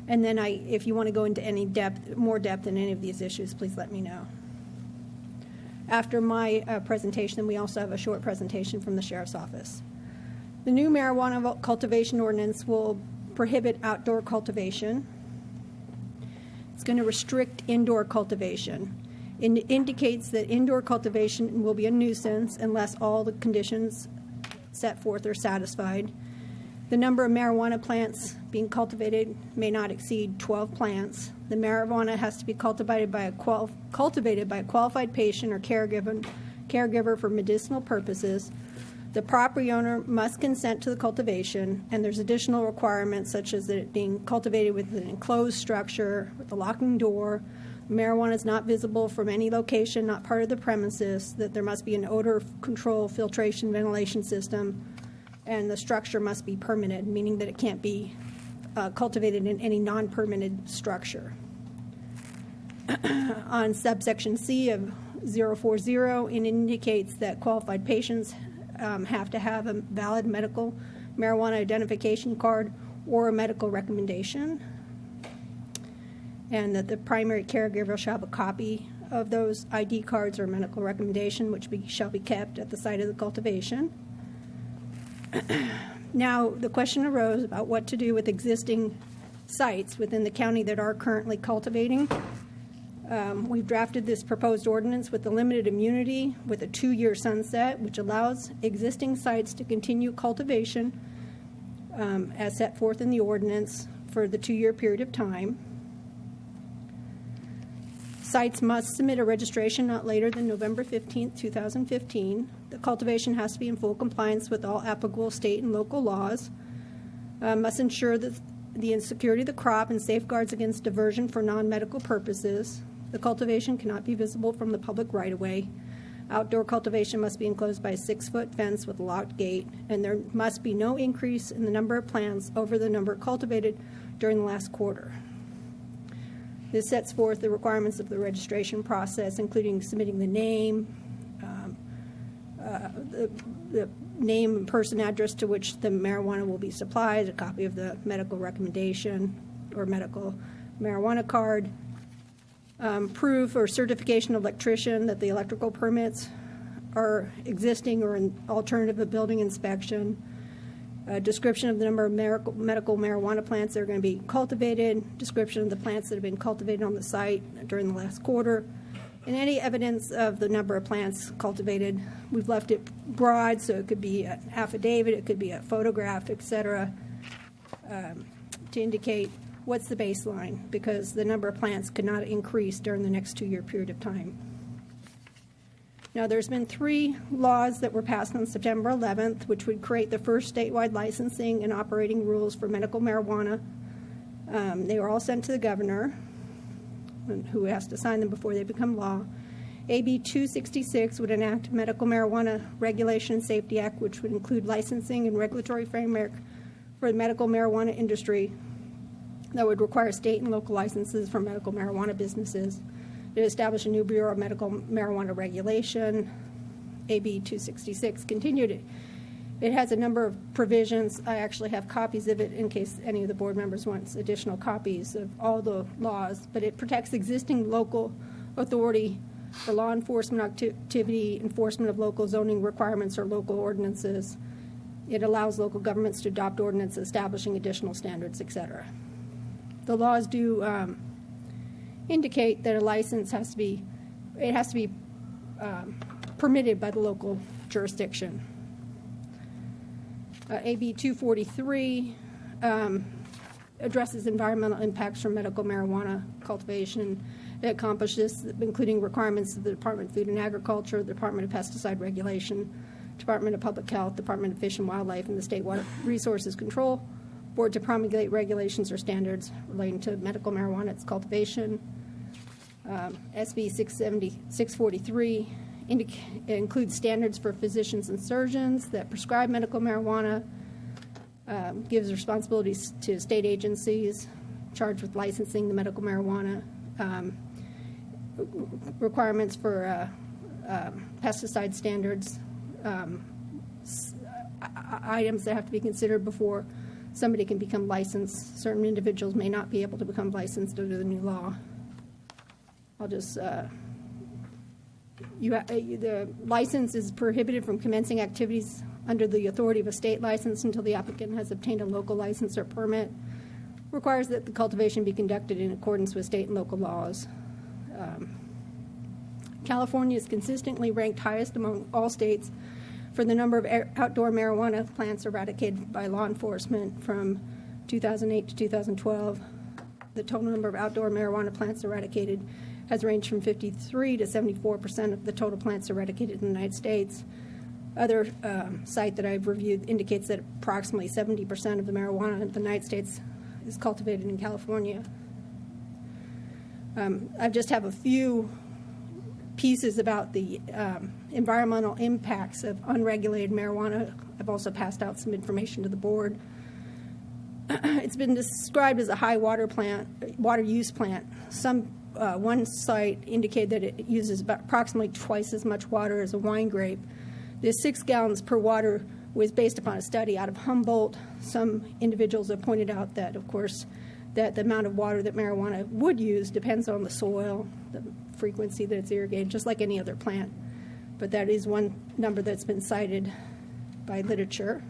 And then if you want to go into any more depth in any of these issues, please let me know. After my presentation, we also have a short presentation from the Sheriff's Office. The new marijuana cultivation ordinance will prohibit outdoor cultivation. It's going to restrict indoor cultivation. It indicates that indoor cultivation will be a nuisance unless all the conditions set forth are satisfied. The number of marijuana plants being cultivated may not exceed 12 plants. The marijuana has to be cultivated by a qualified patient or caregiver for medicinal purposes. The property owner must consent to the cultivation, and there's additional requirements such as it being cultivated with an enclosed structure with a locking door. Marijuana is not visible from any location not part of the premises, that there must be an odor control, filtration, ventilation system, and the structure must be permitted, meaning that it can't be cultivated in any non-permitted structure. On subsection C of 040, and indicates that qualified patients have to have a valid medical marijuana identification card or a medical recommendation, and that the primary caregiver shall have a copy of those ID cards or medical recommendation, which shall be kept at the site of the cultivation. Now, the question arose about what to do with existing sites within the county that are currently cultivating. We've drafted this proposed ordinance with the limited immunity with a 2-year sunset, which allows existing sites to continue cultivation as set forth in the ordinance for the 2-year period of time. Sites must submit a registration not later than November 15, 2015. The cultivation has to be in full compliance with all applicable state and local laws. Must ensure that the insecurity of the crop and safeguards against diversion for non-medical purposes. The cultivation cannot be visible from the public right-of-way. Outdoor cultivation must be enclosed by a 6-foot fence with a locked gate, and there must be no increase in the number of plants over the number cultivated during the last quarter. This sets forth the requirements of the registration process, including submitting the name, the name and person address to which the marijuana will be supplied, a copy of the medical recommendation or medical marijuana card, proof or certification of electrician that the electrical permits are existing or an alternative of building inspection, a description of the number of medical marijuana plants that are going to be cultivated, description of the plants that have been cultivated on the site during the last quarter, and any evidence of the number of plants cultivated. We've left it broad, so it could be an affidavit, it could be a photograph, et cetera, to indicate what's the baseline, because the number of plants could not increase during the next 2-year period of time. Now, there's been 3 laws that were passed on September 11th, which would create the first statewide licensing and operating rules for medical marijuana. They were all sent to the governor, who has to sign them before they become law. AB 266 would enact Medical Marijuana Regulation and Safety Act, which would include licensing and regulatory framework for the medical marijuana industry that would require state and local licenses for medical marijuana businesses. To establish a new Bureau of Medical Marijuana Regulation. AB 266 continued it. It has a number of provisions. I actually have copies of it in case any of the board members wants additional copies of all the laws, but it protects existing local authority for law enforcement activity, enforcement of local zoning requirements or local ordinances. It allows local governments to adopt ordinances establishing additional standards, et cetera. The laws do indicate that a license has to be permitted by the local jurisdiction. AB 243 addresses environmental impacts from medical marijuana cultivation. It accomplishes this, including requirements of the Department of Food and Agriculture, the Department of Pesticide Regulation, Department of Public Health, Department of Fish and Wildlife, and the State Water Resources Control Board to promulgate regulations or standards relating to medical marijuana, its cultivation. SB 643 includes standards for physicians and surgeons that prescribe medical marijuana, gives responsibilities to state agencies charged with licensing the medical marijuana, requirements for pesticide standards, items that have to be considered before somebody can become licensed. Certain individuals may not be able to become licensed under the new law. I'll just, the license is prohibited from commencing activities under the authority of a state license until the applicant has obtained a local license or permit. Requires that the cultivation be conducted in accordance with state and local laws. California is consistently ranked highest among all states for the number of outdoor marijuana plants eradicated by law enforcement from 2008 to 2012. The total number of outdoor marijuana plants eradicated has ranged from 53 to 74% of the total plants eradicated in the United States. Other site that I've reviewed indicates that approximately 70% of the marijuana in the United States is cultivated in California. I just have a few pieces about the environmental impacts of unregulated marijuana. I've also passed out some information to the board. It's been described as a high water use plant. Some one site indicated that it uses about approximately twice as much water as a wine grape. This 6 gallons per water was based upon a study out of Humboldt. Some individuals have pointed out that, of course, that the amount of water that marijuana would use depends on the soil, the frequency that it's irrigated, just like any other plant. But that is one number that's been cited by literature.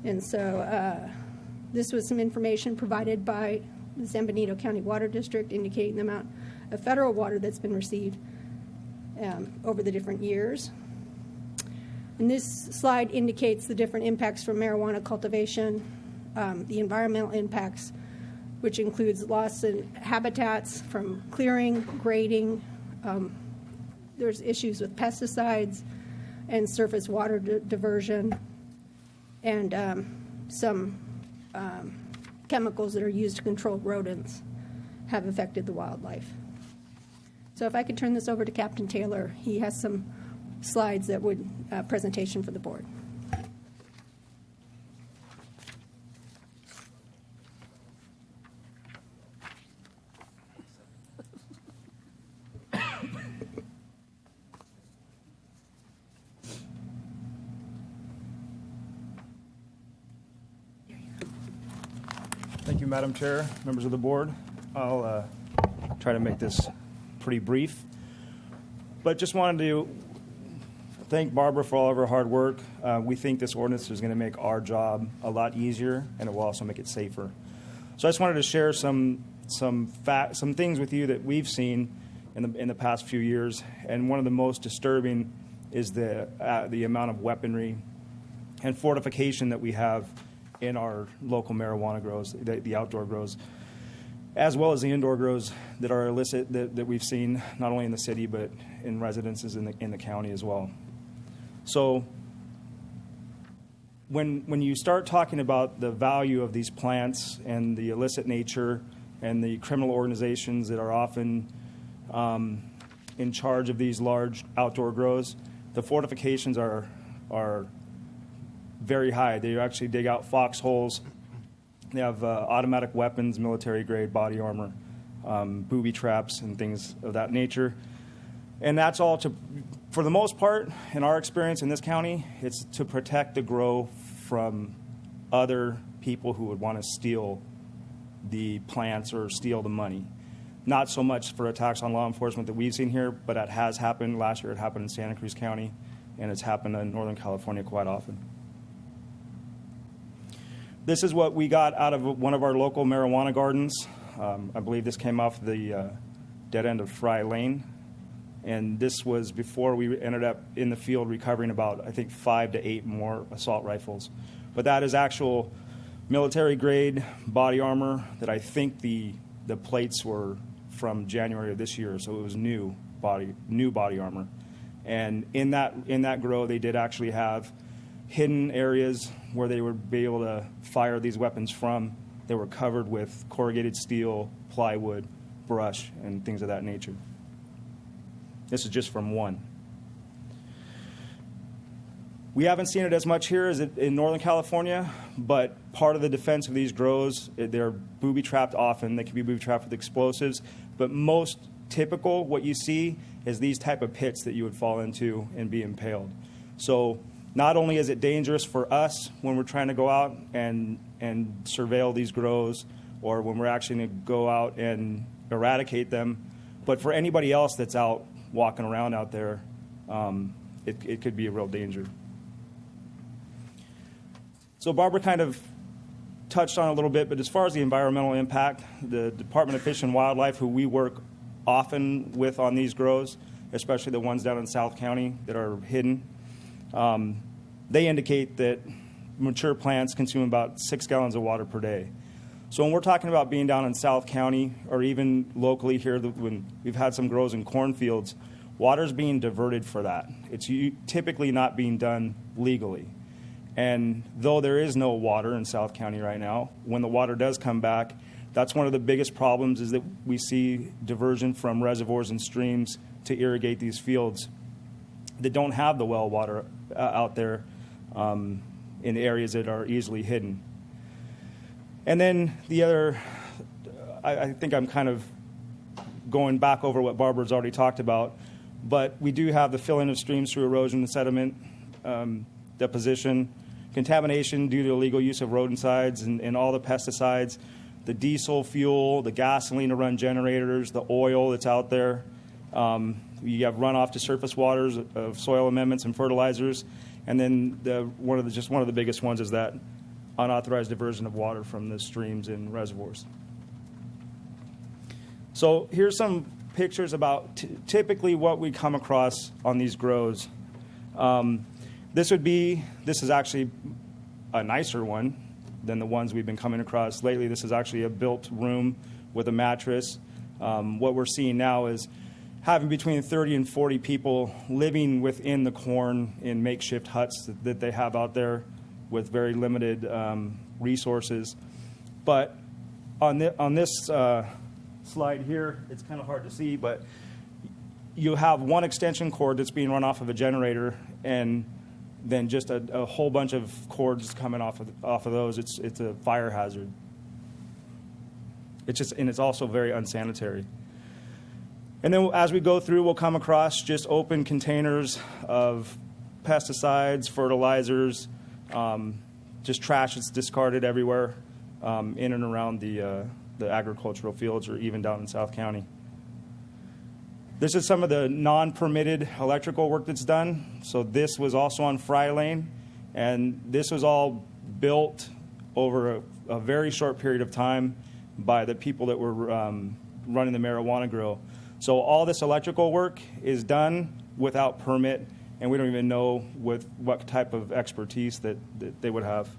And so this was some information provided by the San Benito County Water District indicating the amount of federal water that's been received over the different years. And this slide indicates the different impacts from marijuana cultivation, the environmental impacts, which includes loss in habitats from clearing, grading. There's issues with pesticides and surface water diversion, and some chemicals that are used to control rodents have affected the wildlife. So if I could turn this over to Captain Taylor, he has some slides that would presentation for the board. Thank you, Madam Chair, members of the board. I'll try to make this pretty brief, but just wanted to thank Barbara for all of her hard work. We think this ordinance is going to make our job a lot easier, and it will also make it safer. So I just wanted to share some things with you that we've seen in the past few years, and one of the most disturbing is the amount of weaponry and fortification that we have in our local marijuana grows, the outdoor grows, as well as the indoor grows that are illicit that we've seen not only in the city but in residences in the county as well. So when you start talking about the value of these plants and the illicit nature and the criminal organizations that are often in charge of these large outdoor grows, the fortifications are very high. They actually dig out foxholes. They have automatic weapons, military-grade body armor, booby traps, and things of that nature. And that's all for the most part, in our experience in this county, it's to protect the grow from other people who would want to steal the plants or steal the money. Not so much for attacks on law enforcement that we've seen here, but it has happened. Last year it happened in Santa Cruz County, and it's happened in Northern California quite often. This is what we got out of one of our local marijuana gardens. I believe this came off the dead end of Fry Lane. And this was before we ended up in the field recovering about, I think, 5 to 8 more assault rifles. But that is actual military-grade body armor that I think the plates were from January of this year, so it was new body armor. And in that grow, they did actually have hidden areas where they would be able to fire these weapons from. They were covered with corrugated steel, plywood, brush, and things of that nature. This is just from one. We haven't seen it as much here as in Northern California, but part of the defense of these grows, they're booby-trapped often. They can be booby-trapped with explosives, but most typical, what you see, is these type of pits that you would fall into and be impaled. So not only is it dangerous for us when we're trying to go out and surveil these grows, or when we're actually going to go out and eradicate them, but for anybody else that's out walking around out there, it could be a real danger. So Barbara kind of touched on it a little bit, but as far as the environmental impact, the Department of Fish and Wildlife, who we work often with on these grows, especially the ones down in South County that are hidden, they indicate that mature plants consume about 6 gallons of water per day. So when we're talking about being down in South County, or even locally here, when we've had some grows in cornfields, water's being diverted for that. It's typically not being done legally. And though there is no water in South County right now, when the water does come back, that's one of the biggest problems, is that we see diversion from reservoirs and streams to irrigate these fields that don't have the well water out there in areas that are easily hidden. And then the other I think I'm kind of going back over what Barbara's already talked about, but we do have the filling of streams through erosion and sediment deposition, contamination due to illegal use of rodenticides and all the pesticides, the diesel fuel, the gasoline to run generators, the oil that's out there. You have runoff to surface waters of soil amendments and fertilizers, and then one of the biggest ones is that unauthorized diversion of water from the streams and reservoirs. So here's some pictures about typically what we come across on these grows. This is actually a nicer one than the ones we've been coming across lately. This is actually a built room with a mattress. What we're seeing now is having between 30 and 40 people living within the corn in makeshift huts that they have out there with very limited resources. But on this slide here, it's kind of hard to see, but you have one extension cord that's being run off of a generator, and then just a whole bunch of cords coming off of those. It's a fire hazard. It's also very unsanitary. And then as we go through, we'll come across just open containers of pesticides, fertilizers, just trash that's discarded everywhere in and around the agricultural fields or even down in South County. This is some of the non-permitted electrical work that's done. So this was also on Fry Lane, and this was all built over a very short period of time by the people that were running the marijuana grow. So all this electrical work is done without permit, and we don't even know with what type of expertise that they would have.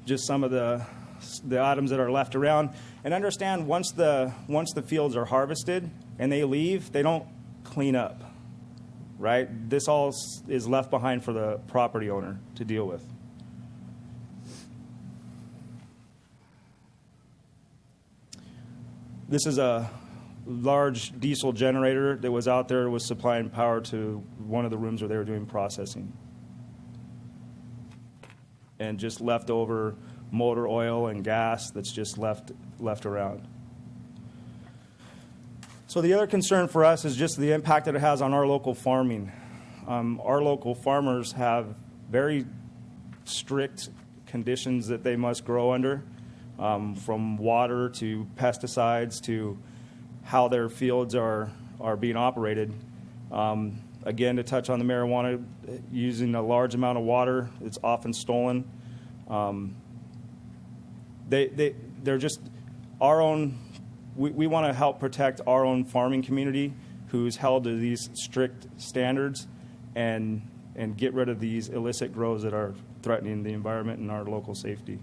Just some of the items that are left around. And understand, once the fields are harvested and they leave, they don't clean up, right? This all is left behind for the property owner to deal with. This is a large diesel generator that was out there, was supplying power to one of the rooms where they were doing processing. And just leftover motor oil and gas that's just left around. So the other concern for us is just the impact that it has on our local farming. Our local farmers have very strict conditions that they must grow under, from water to pesticides to how their fields are being operated. Again, to touch on the marijuana, using a large amount of water, it's often stolen. They're just our own. We want to help protect our own farming community who's held to these strict standards, and get rid of these illicit grows that are threatening the environment and our local safety.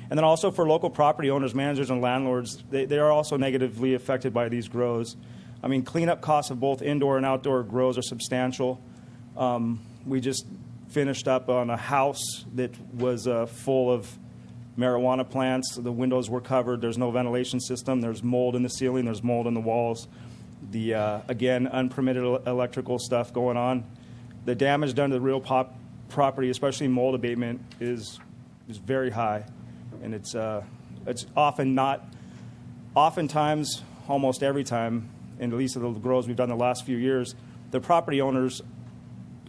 And then also for local property owners, managers, and landlords, they are also negatively affected by these grows. I mean, cleanup costs of both indoor and outdoor grows are substantial. We just finished up on a house that was full of marijuana plants. The windows were covered. There's no ventilation system. There's mold in the ceiling. There's mold in the walls. The, again, unpermitted electrical stuff going on. The damage done to the real property, especially mold abatement, is very high. And it's oftentimes, almost every time, and at least of the grows we've done the last few years, the property owners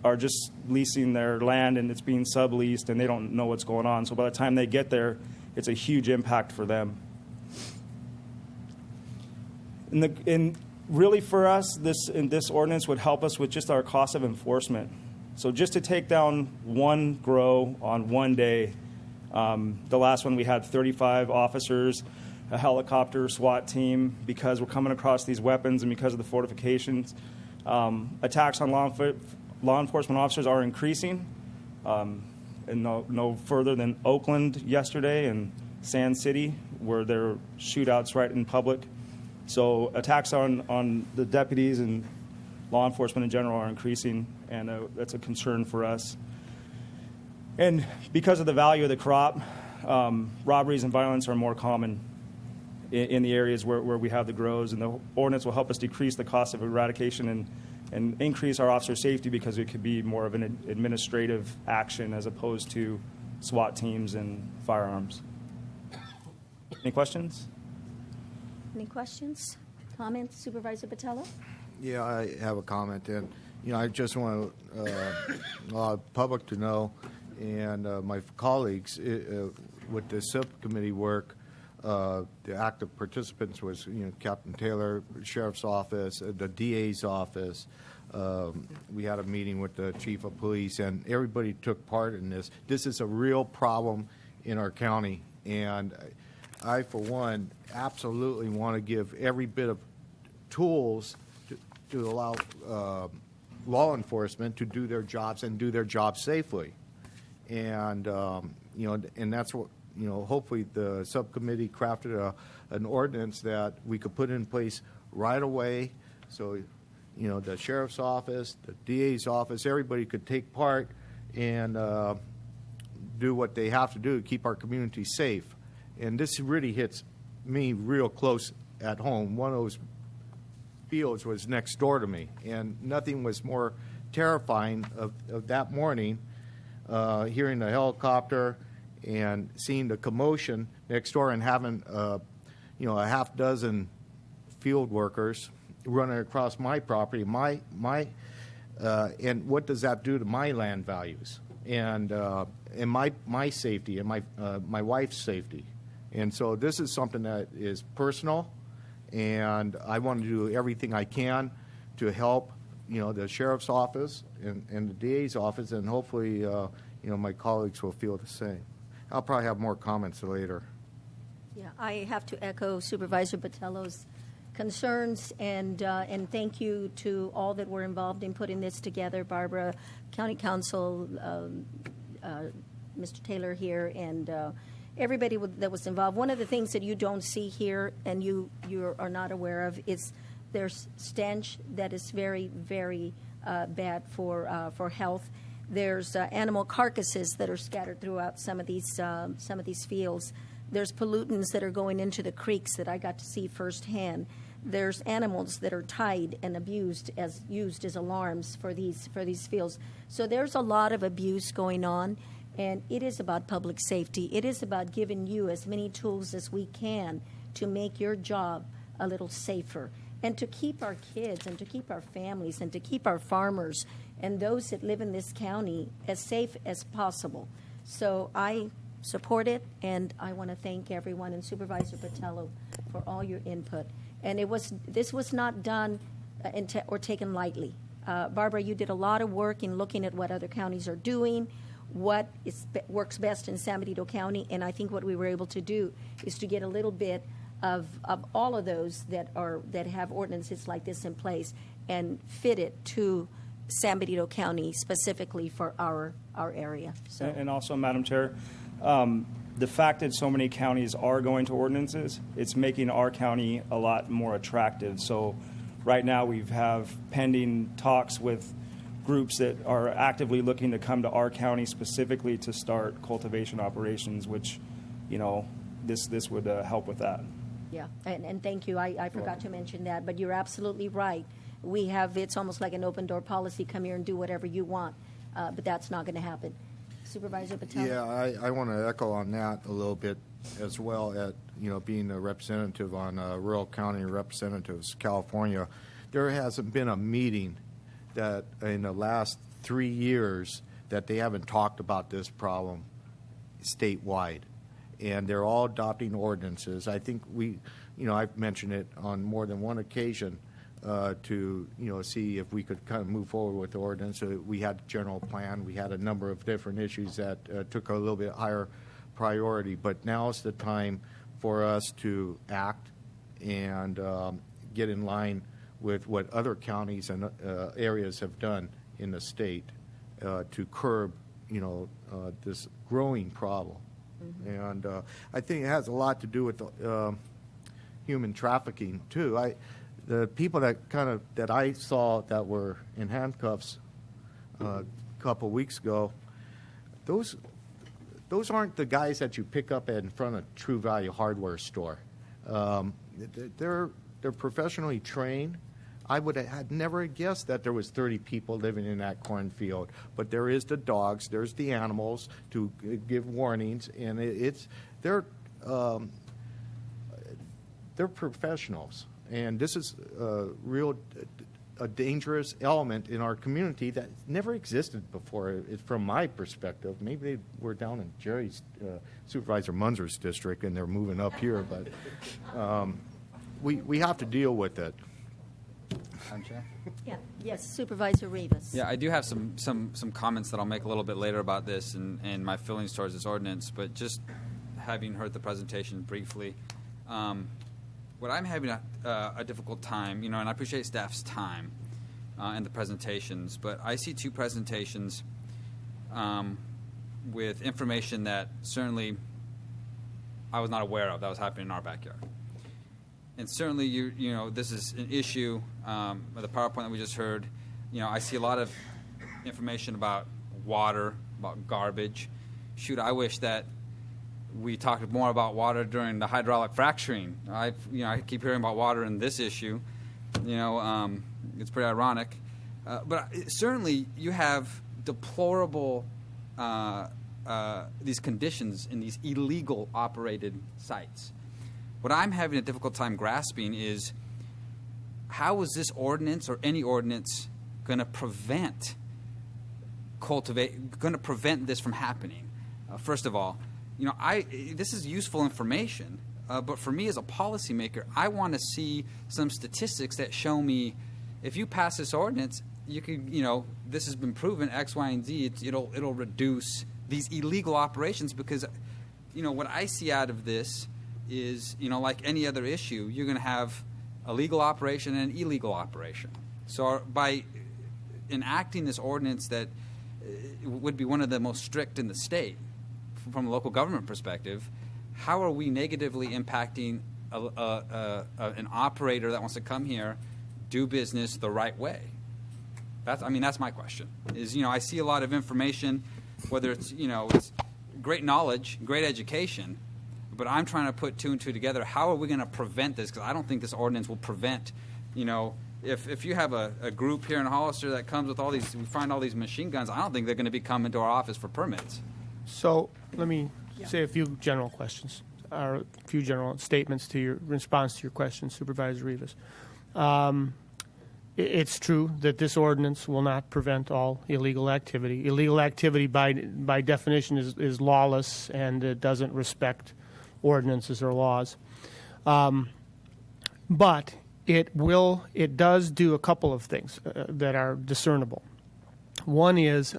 are just leasing their land and it's being subleased and they don't know what's going on. So by the time they get there, it's a huge impact for them. And really for us, this ordinance would help us with just our cost of enforcement. So just to take down one grow on one day, the last one we had 35 officers, a helicopter, SWAT team, because we're coming across these weapons and because of the fortifications. Attacks on law enforcement officers are increasing, and no further than Oakland yesterday and Sand City, where there are shootouts right in public. So attacks on the deputies and law enforcement in general are increasing, and that's a concern for us. And because of the value of the crop, robberies and violence are more common in the areas where we have the grows, and the ordinance will help us decrease the cost of eradication and increase our officer safety, because it could be more of an administrative action as opposed to SWAT teams and firearms. Any questions? Any questions, comments, Supervisor Botello? Yeah, I have a comment, and I just want public to know, and my colleagues with the subcommittee work. The active participants was Captain Taylor, Sheriff's Office, the DA's office. We had a meeting with the Chief of Police, and everybody took part in this. This is a real problem in our county, and I, for one, absolutely want to give every bit of tools to allow law enforcement to do their jobs and do their jobs safely. And and that's what hopefully the subcommittee crafted an ordinance that we could put in place right away. So the sheriff's office, the DA's office, everybody could take part and do what they have to do to keep our community safe. And this really hits me real close at home. One of those fields was next door to me, and nothing was more terrifying of that morning, hearing the helicopter and seeing the commotion next door and having a half dozen field workers running across my property, and what does that do to my land values and my safety and my wife's safety? And so this is something that is personal, and I want to do everything I can to help the sheriff's office and the DA's office, and hopefully my colleagues will feel the same. I'll probably have more comments later. Yeah, I have to echo Supervisor Botello's concerns, and thank you to all that were involved in putting this together, Barbara, County Council, Mr. Taylor here, and everybody that was involved. One of the things that you don't see here and you are not aware of is there's stench that is very, very bad for health. There's animal carcasses that are scattered throughout some of these fields. There's pollutants that are going into the creeks that I got to see firsthand. There's animals that are tied and used as alarms for these fields. So there's a lot of abuse going on, and it is about public safety. It is about giving you as many tools as we can to make your job a little safer, and to keep our kids and to keep our families and to keep our farmers and those that live in this county as safe as possible. So I support it, and I want to thank everyone and Supervisor Botello for all your input. And this was not done or taken lightly. Barbara, you did a lot of work in looking at what other counties are doing, what works best in San Benito County, and I think what we were able to do is to get a little bit of all of those that have ordinances like this in place and fit it to San Benito County specifically for our area. So. And also, Madam Chair, the fact that so many counties are going to ordinances, it's making our county a lot more attractive. So right now we have pending talks with groups that are actively looking to come to our county specifically to start cultivation operations, which, this would help with that. Yeah, and thank you. I forgot to mention that, but you're absolutely right. It's almost like an open door policy, come here and do whatever you want, but that's not going to happen. Supervisor Patel? Yeah, I want to echo on that a little bit as well, at being a representative on Rural County Representatives, California. There hasn't been a meeting that in the last 3 years that they haven't talked about this problem statewide. And they're all adopting ordinances. I think I've mentioned it on more than one occasion to see if we could kind of move forward with the ordinance. We had a general plan. We had a number of different issues that took a little bit higher priority. But now is the time for us to act and get in line with what other counties and areas have done in the state to curb this growing problem. Mm-hmm. And I think it has a lot to do with human trafficking too. The people that I saw that were in handcuffs a couple weeks ago, those aren't the guys that you pick up in front of True Value Hardware store. They're professionally trained. I would have never guessed that there was 30 people living in that cornfield. But there is the dogs, there's the animals to give warnings, and they're professionals, and this is a dangerous element in our community that never existed before. From my perspective, maybe they were down in Jerry's Supervisor Munzer's district, and they're moving up here, but we have to deal with it. Madam Chair? Yeah. Yes, Supervisor Rivas. Yeah, I do have some comments that I'll make a little bit later about this and my feelings towards this ordinance, but just having heard the presentation briefly, what I'm having a difficult time, and I appreciate staff's time and the presentations, but I see two presentations with information that certainly I was not aware of that was happening in our backyard. And certainly, you know, this is an issue. The PowerPoint that we just heard, I see a lot of information about water, about garbage. Shoot, I wish that we talked more about water during the hydraulic fracturing. I keep hearing about water in this issue. It's pretty ironic. But certainly, you have deplorable these conditions in these illegal operated sites. What I'm having a difficult time grasping is how is this ordinance or any ordinance going to prevent this from happening? First of all, this is useful information, but for me as a policymaker, I want to see some statistics that show me if you pass this ordinance, you can, this has been proven X, Y, and Z. It'll reduce these illegal operations because, what I see out of this is, like any other issue, you're going to have a legal operation and an illegal operation. So by enacting this ordinance that would be one of the most strict in the state from a local government perspective, how are we negatively impacting an operator that wants to come here, do business the right way? That's my question. I see a lot of information, whether it's great knowledge, great education, but I'm trying to put two and two together. How are we going to prevent this? Because I don't think this ordinance will prevent, if you have a group here in Hollister that comes with we find all these machine guns, I don't think they're going to be coming to our office for permits. So let me say a few general questions, or a few general statements to your response to your question, Supervisor Rivas. It's true that this ordinance will not prevent all illegal activity. Illegal activity, by definition, is lawless, and it doesn't respect ordinances or laws. But it does do a couple of things that are discernible. One is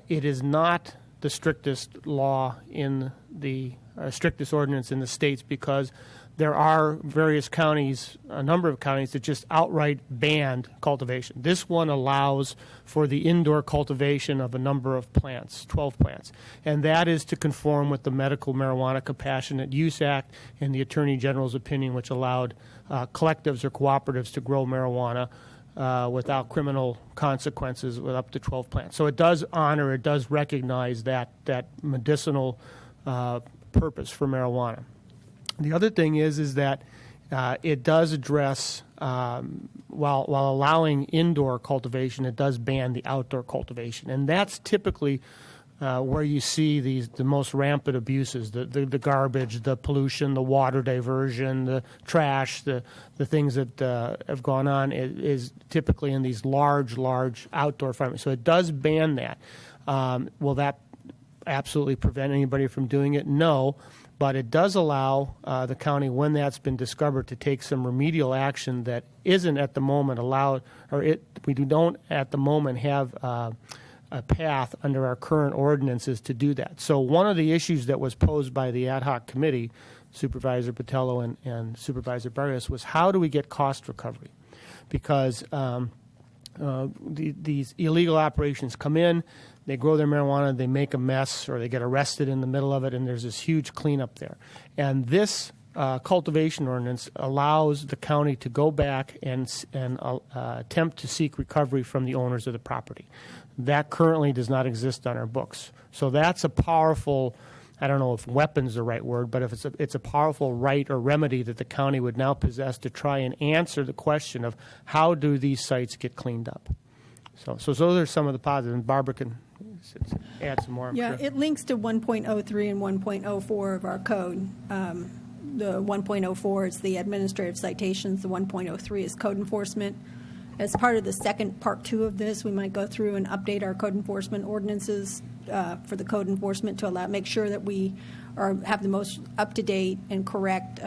it is not the strictest law in the strictest ordinance in the states because there are various counties, a number of counties, that just outright banned cultivation. This one allows for the indoor cultivation of a number of plants, 12 plants, and that is to conform with the Medical Marijuana Compassionate Use Act and the Attorney General's opinion, which allowed collectives or cooperatives to grow marijuana without criminal consequences with up to 12 plants. So it does recognize that medicinal purpose for marijuana. The other thing is that it does address, while allowing indoor cultivation, it does ban the outdoor cultivation. And that's typically where you see the most rampant abuses, the garbage, the pollution, the water diversion, the trash, the things that have gone on is typically in these large outdoor farming. So it does ban that. Will that absolutely prevent anybody from doing it? No. But it does allow the county, when that's been discovered, to take some remedial action that isn't at the moment allowed, we don't at the moment have a path under our current ordinances to do that. So one of the issues that was posed by the ad hoc committee, Supervisor Botello and Supervisor Barrios, was how do we get cost recovery? Because these illegal operations come in, they grow their marijuana, they make a mess, or they get arrested in the middle of it, and there's this huge cleanup there. And this cultivation ordinance allows the county to go back and attempt to seek recovery from the owners of the property. That currently does not exist on our books. So that's a powerful, I don't know if weapon's the right word, but if it's a powerful right or remedy that the county would now possess to try and answer the question of how do these sites get cleaned up. So those are some of the positives, and Barbara can add some more. Yeah, it links to 1.03 and 1.04 of our code. The 1.04 is the administrative citations. The 1.03 is code enforcement. As part of the second part 2 of this, we might go through and update our code enforcement ordinances for the code enforcement to make sure that we have the most up-to-date and correct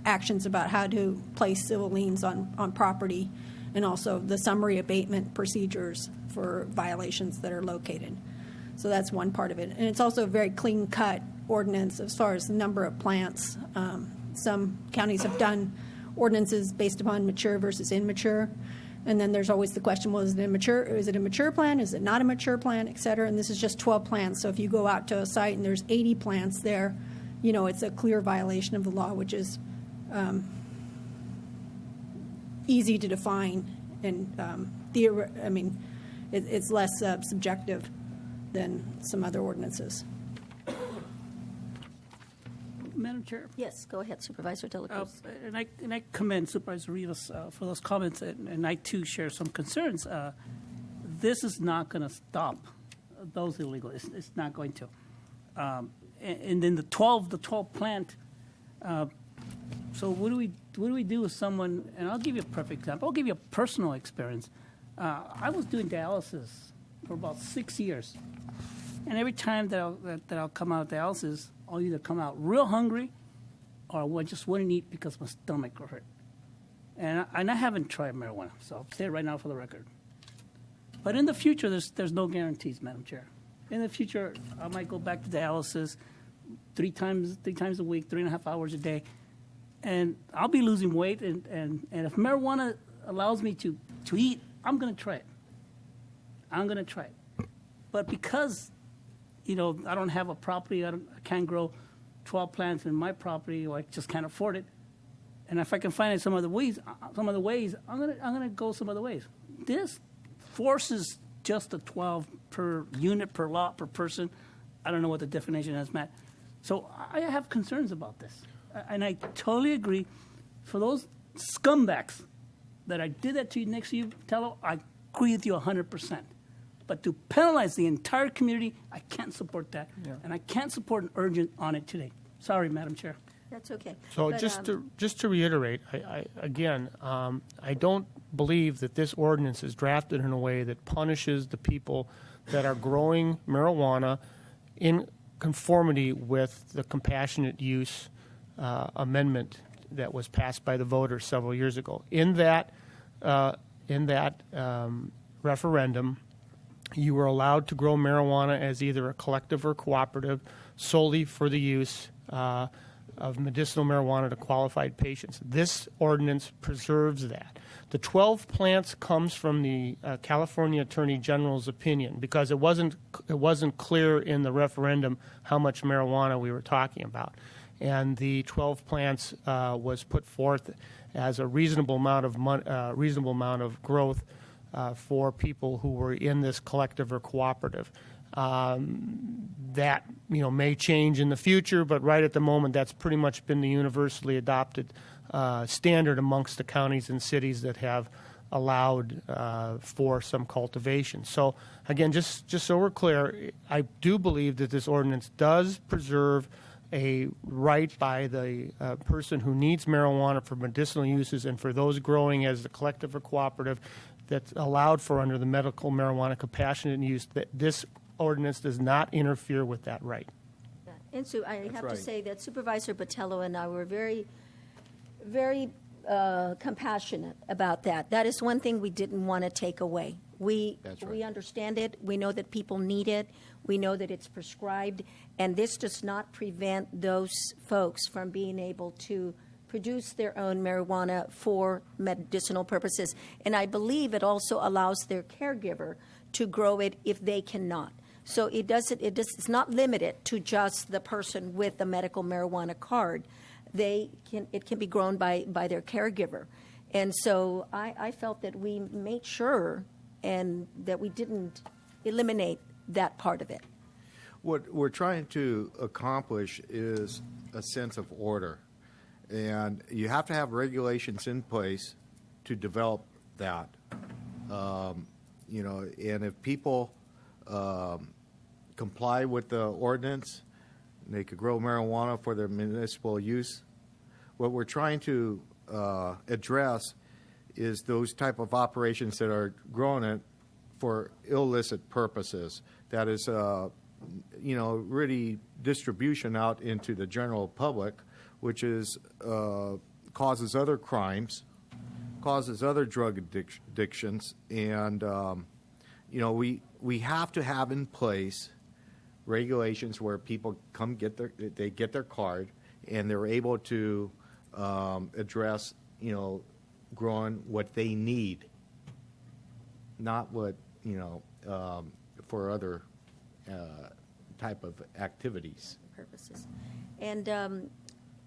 actions about how to place civil liens on property, and also the summary abatement procedures for violations that are located. So that's one part of it. And it's also a very clean-cut ordinance as far as the number of plants. Some counties have done ordinances based upon mature versus immature. And then there's always the question, well, is it a mature plan? Is it not a mature plan, et cetera? And this is just 12 plants. So if you go out to a site and there's 80 plants there, it's a clear violation of the law, which is easy to define. And it's less subjective than some other ordinances. Madam Chair. Yes, go ahead, Supervisor De La Cruz. And I commend Supervisor Rivas for those comments, and I too share some concerns. This is not going to stop those illegal. It's not going to. And then the 12 plant. So what do we do with someone? And I'll give you a perfect example. I'll give you a personal experience. I was doing dialysis for about 6 years, and every time that I'll come out of dialysis, I'll either come out real hungry or I just wouldn't eat because my stomach would hurt. And I haven't tried marijuana, so I'll say it right now for the record. But in the future, there's no guarantees, Madam Chair. In the future, I might go back to dialysis three times a week, 3.5 hours a day, and I'll be losing weight. And if marijuana allows me to eat, I'm going to try it. I'm going to try it. But because I don't have a property, I can't grow 12 plants in my property, or I just can't afford it. And if I can find some other ways, I'm gonna go some other ways. This forces just a 12 per unit, per lot, per person. I don't know what the definition is, Matt. So I have concerns about this, and I totally agree. For those scumbags that I did that to you next to you, Tello, I agree with you 100%. But to penalize the entire community, I can't support that. Yeah. And I can't support an urgent on it today. Sorry, Madam Chair. That's okay. So but, just to reiterate, I don't believe that this ordinance is drafted in a way that punishes the people that are growing marijuana in conformity with the compassionate use amendment that was passed by the voters several years ago. In that referendum, you were allowed to grow marijuana as either a collective or cooperative solely for the use of medicinal marijuana to qualified patients. This ordinance preserves that. The 12 plants comes from the California Attorney General's opinion because it wasn't clear in the referendum how much marijuana we were talking about. And the 12 plants was put forth as a reasonable amount of growth for people who were in this collective or cooperative. That may change in the future, but right at the moment, that's pretty much been the universally adopted standard amongst the counties and cities that have allowed for some cultivation. So again, just so we're clear, I do believe that this ordinance does preserve a right by the person who needs marijuana for medicinal uses and for those growing as the collective or cooperative that's allowed for under the medical marijuana compassionate use, that this ordinance does not interfere with that right. And so I have to say that Supervisor Botello and I were very, very compassionate about that. That is one thing we didn't want to take away. We understand it. We know that people need it. We know that it's prescribed. And this does not prevent those folks from being able to produce their own marijuana for medicinal purposes. And I believe it also allows their caregiver to grow it if they cannot. So it's not limited to just the person with the medical marijuana card. It can be grown by their caregiver. And so I felt that we made sure and that we didn't eliminate that part of it. What we're trying to accomplish is a sense of order. And you have to have regulations in place to develop that. And if people comply with the ordinance, they could grow marijuana for their municipal use, What we're trying to address is those type of operations that are growing it for illicit purposes. That is, really distribution out into the general public, which is causes other crimes, causes other drug addictions, and we have to have in place regulations where people get their card and they're able to address growing what they need, not what for other type of activities. Purposes. And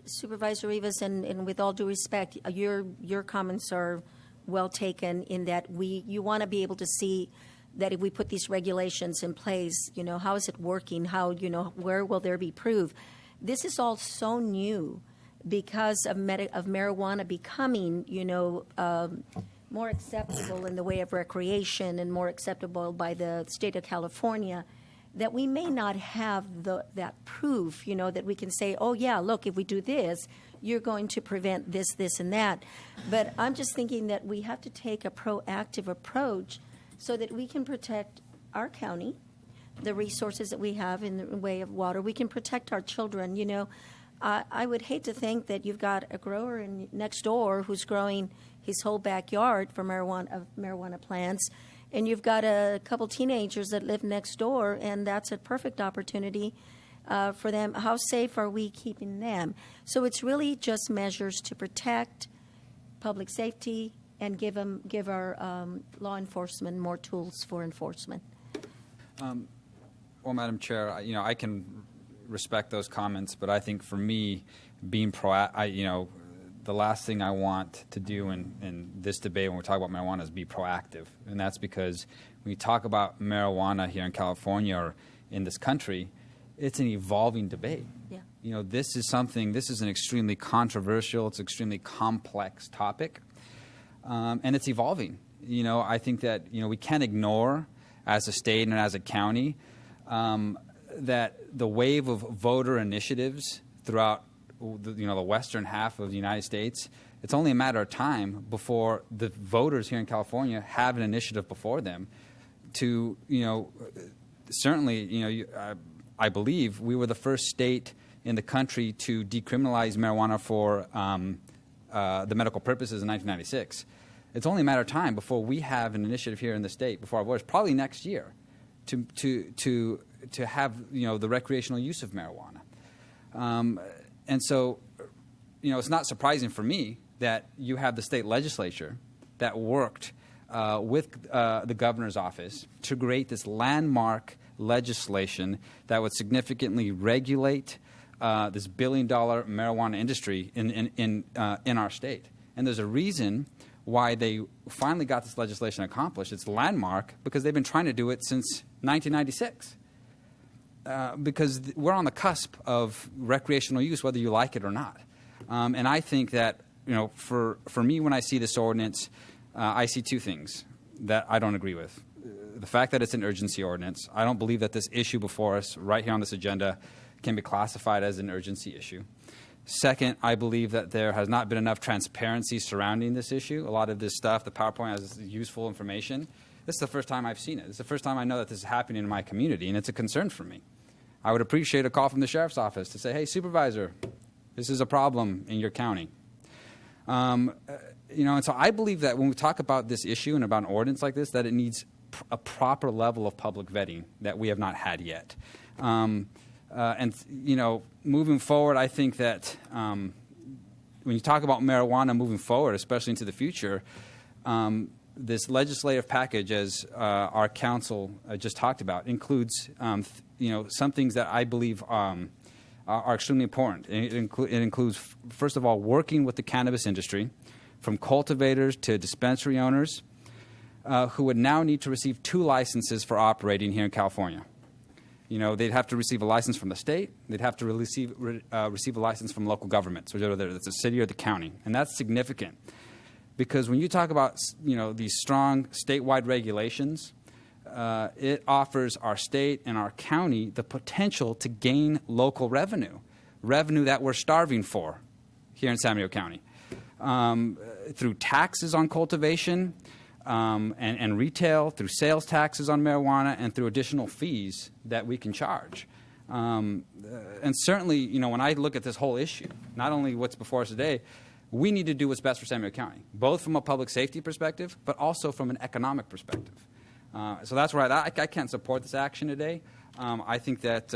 Supervisor Rivas, and with all due respect, your comments are well taken in that you want to be able to see that if we put these regulations in place, how is it working? How, where will there be proof? This is all so new because of marijuana becoming, more acceptable in the way of recreation and more acceptable by the state of California, that we may not have that proof, that we can say, oh, yeah, look, if we do this, you're going to prevent this, this, and that. But I'm just thinking that we have to take a proactive approach so that we can protect our county, the resources that we have in the way of water. We can protect our children. I would hate to think that you've got a grower next door who's growing his whole backyard for marijuana plants, and you've got a couple teenagers that live next door, and that's a perfect opportunity for them. How safe are we keeping them? So it's really just measures to protect public safety and give our law enforcement more tools for enforcement. Well, Madam Chair, I can respect those comments, but I think for me, being proactive, the last thing I want to do in this debate when we talk about marijuana is be proactive. And that's because when we talk about marijuana here in California or in this country, it's an evolving debate. Yeah. This is an extremely controversial, it's an extremely complex topic, and it's evolving. I think that, we can't ignore as a state and as a county that the wave of voter initiatives throughout the western half of the United States, it's only a matter of time before the voters here in California have an initiative before them to, certainly, I believe we were the first state in the country to decriminalize marijuana for the medical purposes in 1996. It's only a matter of time before we have an initiative here in the state, before our voters, probably next year, to have the recreational use of marijuana. And so, it's not surprising for me that you have the state legislature that worked with the governor's office to create this landmark legislation that would significantly regulate this billion-dollar marijuana industry in our state. And there's a reason why they finally got this legislation accomplished. It's landmark because they've been trying to do it since 1996. Because we're on the cusp of recreational use, whether you like it or not. And I think that, for me, when I see this ordinance, I see two things that I don't agree with. The fact that it's an urgency ordinance. I don't believe that this issue before us, right here on this agenda, can be classified as an urgency issue. Second, I believe that there has not been enough transparency surrounding this issue. A lot of this stuff, the PowerPoint has useful information. This is the first time I've seen it. It's the first time I know that this is happening in my community, and it's a concern for me. I would appreciate a call from the sheriff's office to say, hey, supervisor, this is a problem in your county. And so I believe that when we talk about this issue and about an ordinance like this, that it needs a proper level of public vetting that we have not had yet. Moving forward, I think that when you talk about marijuana moving forward, especially into the future, this legislative package, as our council just talked about, includes some things that I believe are extremely important. It includes, first of all, working with the cannabis industry, from cultivators to dispensary owners, who would now need to receive 2 licenses for operating here in California. They'd have to receive a license from the state. They'd have to receive a license from local governments, whether it's the city or the county. And that's significant because when you talk about, these strong statewide regulations, it offers our state and our county the potential to gain local revenue that we're starving for here in San Benito County. Through taxes on cultivation and retail, through sales taxes on marijuana, and through additional fees that we can charge. And certainly, you know, when I look at this whole issue, not only what's before us today, we need to do what's best for San Benito County, both from a public safety perspective, but also from an economic perspective. So that's where I can't support this action today. I think that,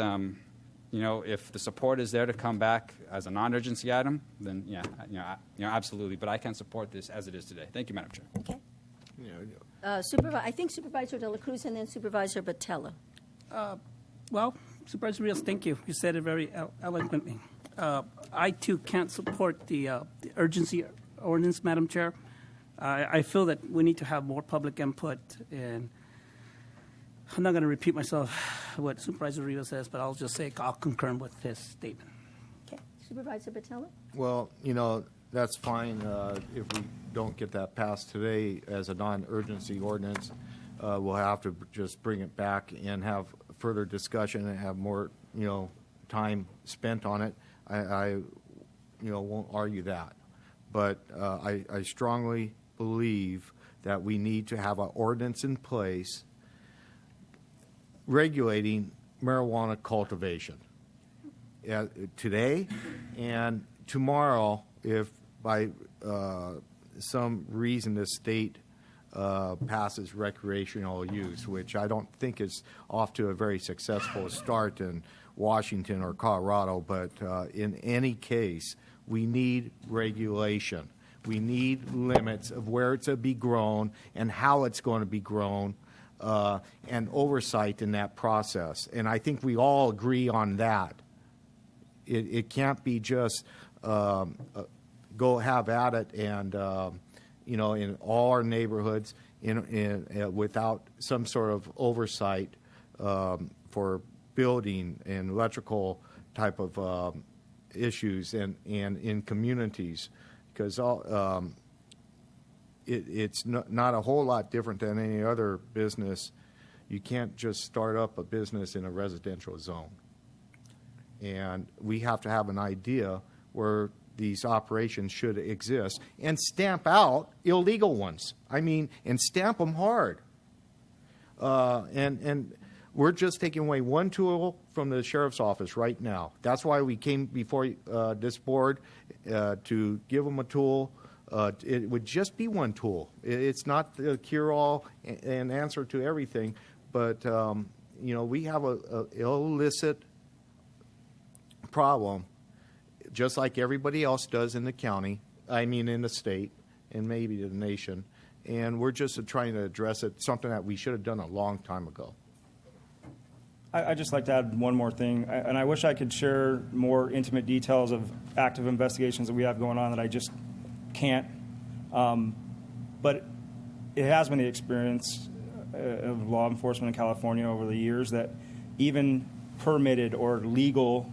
you know, if the support is there to come back as a non-urgency item, then absolutely. But I can't support this as it is today. Thank you, Madam Chair. Okay. I think Supervisor De La Cruz and then Supervisor Batella. Well, Supervisor Rios, thank you. You said it very eloquently. I, too, can't support the urgency ordinance, Madam Chair. I feel that we need to have more public input, and I'm not going to repeat myself what Supervisor Rios says, but I'll just say I'll concur with his statement. Okay. Supervisor Batella? Well, you know, that's fine if we don't get that passed today as a non-urgency ordinance. We'll have to just bring it back and have further discussion and have more, you know, time spent on it. I won't argue that. But I strongly believe that we need to have an ordinance in place regulating marijuana cultivation today and tomorrow. If by some reason the state passes recreational use, which I don't think is off to a very successful start in Washington or Colorado, but in any case, we need regulation. We need limits of where it's to be grown and how it's going to be grown, and oversight in that process. And I think we all agree on that. It can't be just go have at it and in all our neighborhoods without some sort of oversight for building and electrical type of issues and in communities, because it's not a whole lot different than any other business. You can't just start up a business in a residential zone. And we have to have an idea where these operations should exist and stamp out illegal ones. I mean, and stamp them hard. And we're just taking away one tool from the sheriff's office right now. That's why we came before this board to give them a tool. It would just be one tool. It's not the cure-all and answer to everything, but we have a illicit problem, just like everybody else does in the county. I mean, in the state and maybe the nation. And we're just trying to address it. Something that we should have done a long time ago. I'd just like to add one more thing, and I wish I could share more intimate details of active investigations that we have going on that I just can't. But it has been the experience of law enforcement in California over the years that even permitted or legal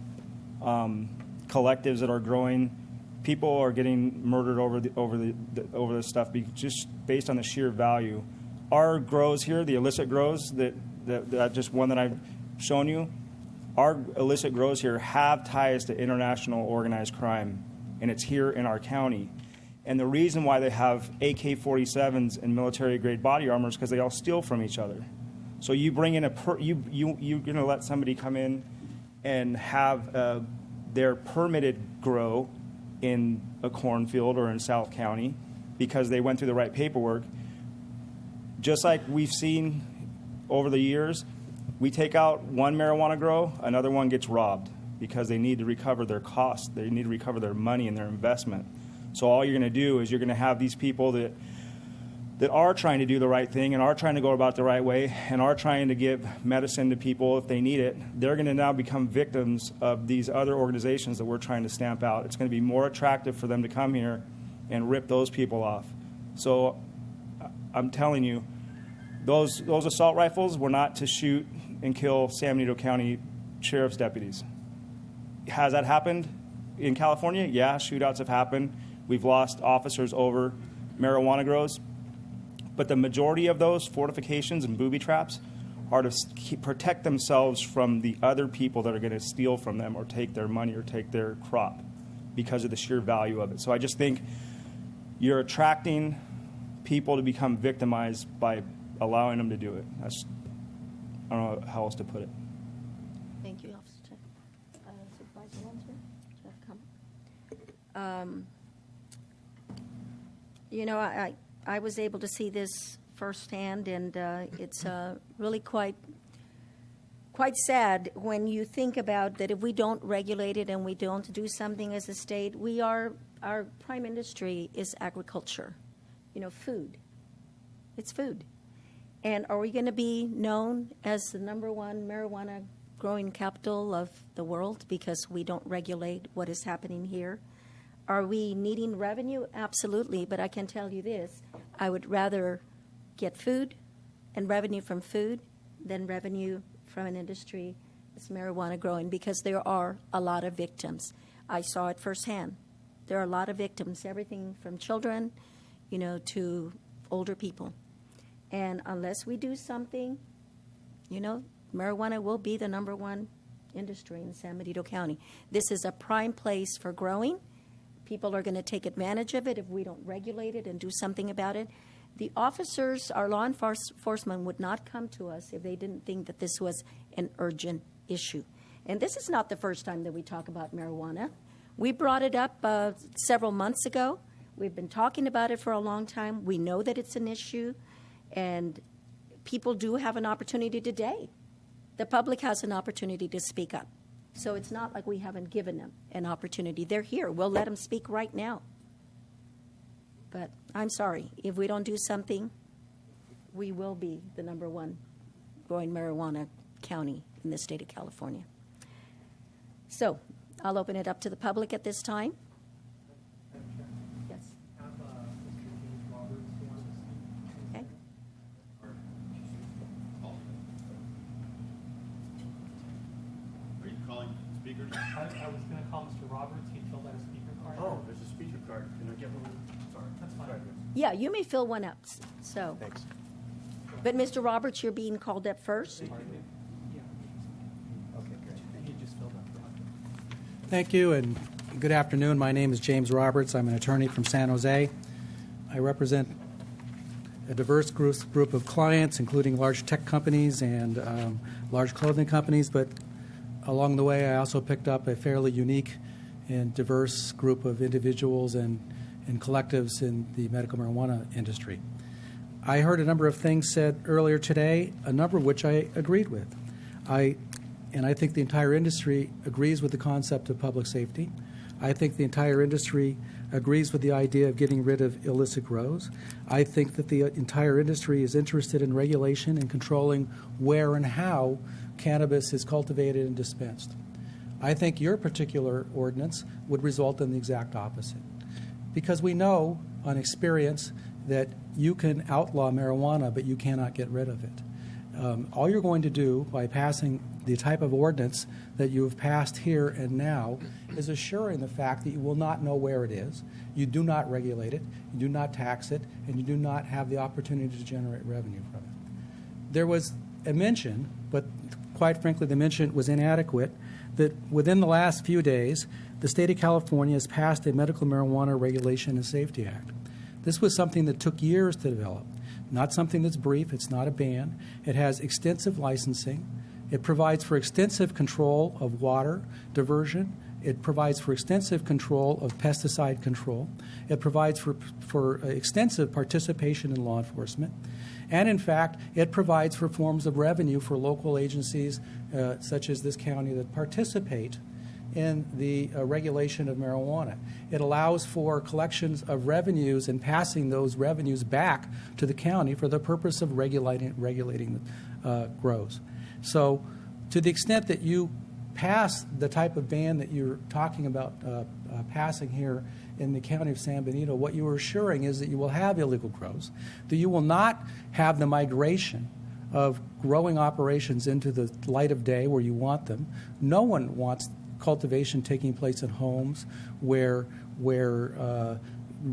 collectives that are growing, people are getting murdered over this stuff just based on the sheer value. Our grows here, the illicit grows that just one that I've shown you, our illicit grows here have ties to international organized crime, and it's here in our county. And the reason why they have AK-47s and military-grade body armor is because they all steal from each other. So you bring in you're going to let somebody come in and have their permitted grow in a cornfield or in South County because they went through the right paperwork. Just like we've seen over the years, we take out one marijuana grow, another one gets robbed because they need to recover their costs. They need to recover their money and their investment. So all you're going to do is you're going to have these people that are trying to do the right thing and are trying to go about the right way and are trying to give medicine to people if they need it. They're going to now become victims of these other organizations that we're trying to stamp out. It's going to be more attractive for them to come here and rip those people off. So I'm telling you, those assault rifles were not to shoot and kill San Benito County sheriff's deputies. Has that happened in California? Yeah, shootouts have happened. We've lost officers over marijuana grows. But the majority of those fortifications and booby traps are to protect themselves from the other people that are going to steal from them or take their money or take their crop. because of the sheer value of it. So I just think you're attracting people to become victimized by allowing them to do it. I don't know how else to put it. Thank you, Officer. Supervisor Lancer, do you have a comment? You know, I was able to see this firsthand, and it's really quite sad when you think about that. If we don't regulate it and we don't do something as a state, our prime industry is agriculture. You know, food. It's food. And are we going to be known as the number one marijuana growing capital of the world because we don't regulate what is happening here? Are we needing revenue? Absolutely. But I can tell you this, I would rather get food and revenue from food than revenue from an industry that's marijuana growing, because there are a lot of victims. I saw it firsthand. There are a lot of victims, everything from children, you know, to older people. And unless we do something, you know, marijuana will be the number one industry in San Benito County. This is a prime place for growing. People are going to take advantage of it if we don't regulate it and do something about it. The officers, our law enforcement, would not come to us if they didn't think that this was an urgent issue. And this is not the first time that we talk about marijuana. We brought it up several months ago. We've been talking about it for a long time. We know that it's an issue, and people do have an opportunity today. The public has an opportunity to speak up. So it's not like we haven't given them an opportunity. They're here. We'll let them speak right now. But I'm sorry, if we don't do something, we will be the number one growing marijuana county in the state of California. So I'll open it up to the public at this time. Yes. Okay. Are you calling speakers? I was going to call Mr. Roberts. He filled out a speaker card. Oh, there's a speaker card. Can I get one? Sorry. That's fine. Sorry. Yeah, you may fill one up. So. Thanks. But Mr. Roberts, you're being called up first. Okay, great. He just filled out. Thank you, and good afternoon. My name is James Roberts. I'm an attorney from San Jose. I represent a diverse group of clients, including large tech companies and large clothing companies, but along the way I also picked up a fairly unique and diverse group of individuals and collectives in the medical marijuana industry. I heard a number of things said earlier today, a number of which I agreed with. And I think the entire industry agrees with the concept of public safety. I think the entire industry agrees with the idea of getting rid of illicit grows. I think that the entire industry is interested in regulation and controlling where and how cannabis is cultivated and dispensed. I think your particular ordinance would result in the exact opposite, because we know on experience that you can outlaw marijuana, but you cannot get rid of it. All you're going to do by passing the type of ordinance that you have passed here and now is assuring the fact that you will not know where it is, you do not regulate it, you do not tax it, and you do not have the opportunity to generate revenue from it. There was a mention, but quite frankly the mention was inadequate, that within the last few days the state of California has passed a Medical Marijuana Regulation and Safety Act. This was something that took years to develop, not something that's brief. It's not a ban. It has extensive licensing. It provides for extensive control of water diversion. It provides for extensive control of pesticide control. It provides for extensive participation in law enforcement. And in fact, it provides for forms of revenue for local agencies such as this county that participate in the regulation of marijuana. It allows for collections of revenues and passing those revenues back to the county for the purpose of regulating grows. So to the extent that you pass the type of ban that you're talking about passing here in the county of San Benito, what you are assuring is that you will have illegal grows, that you will not have the migration of growing operations into the light of day where you want them. No one wants cultivation taking place in homes where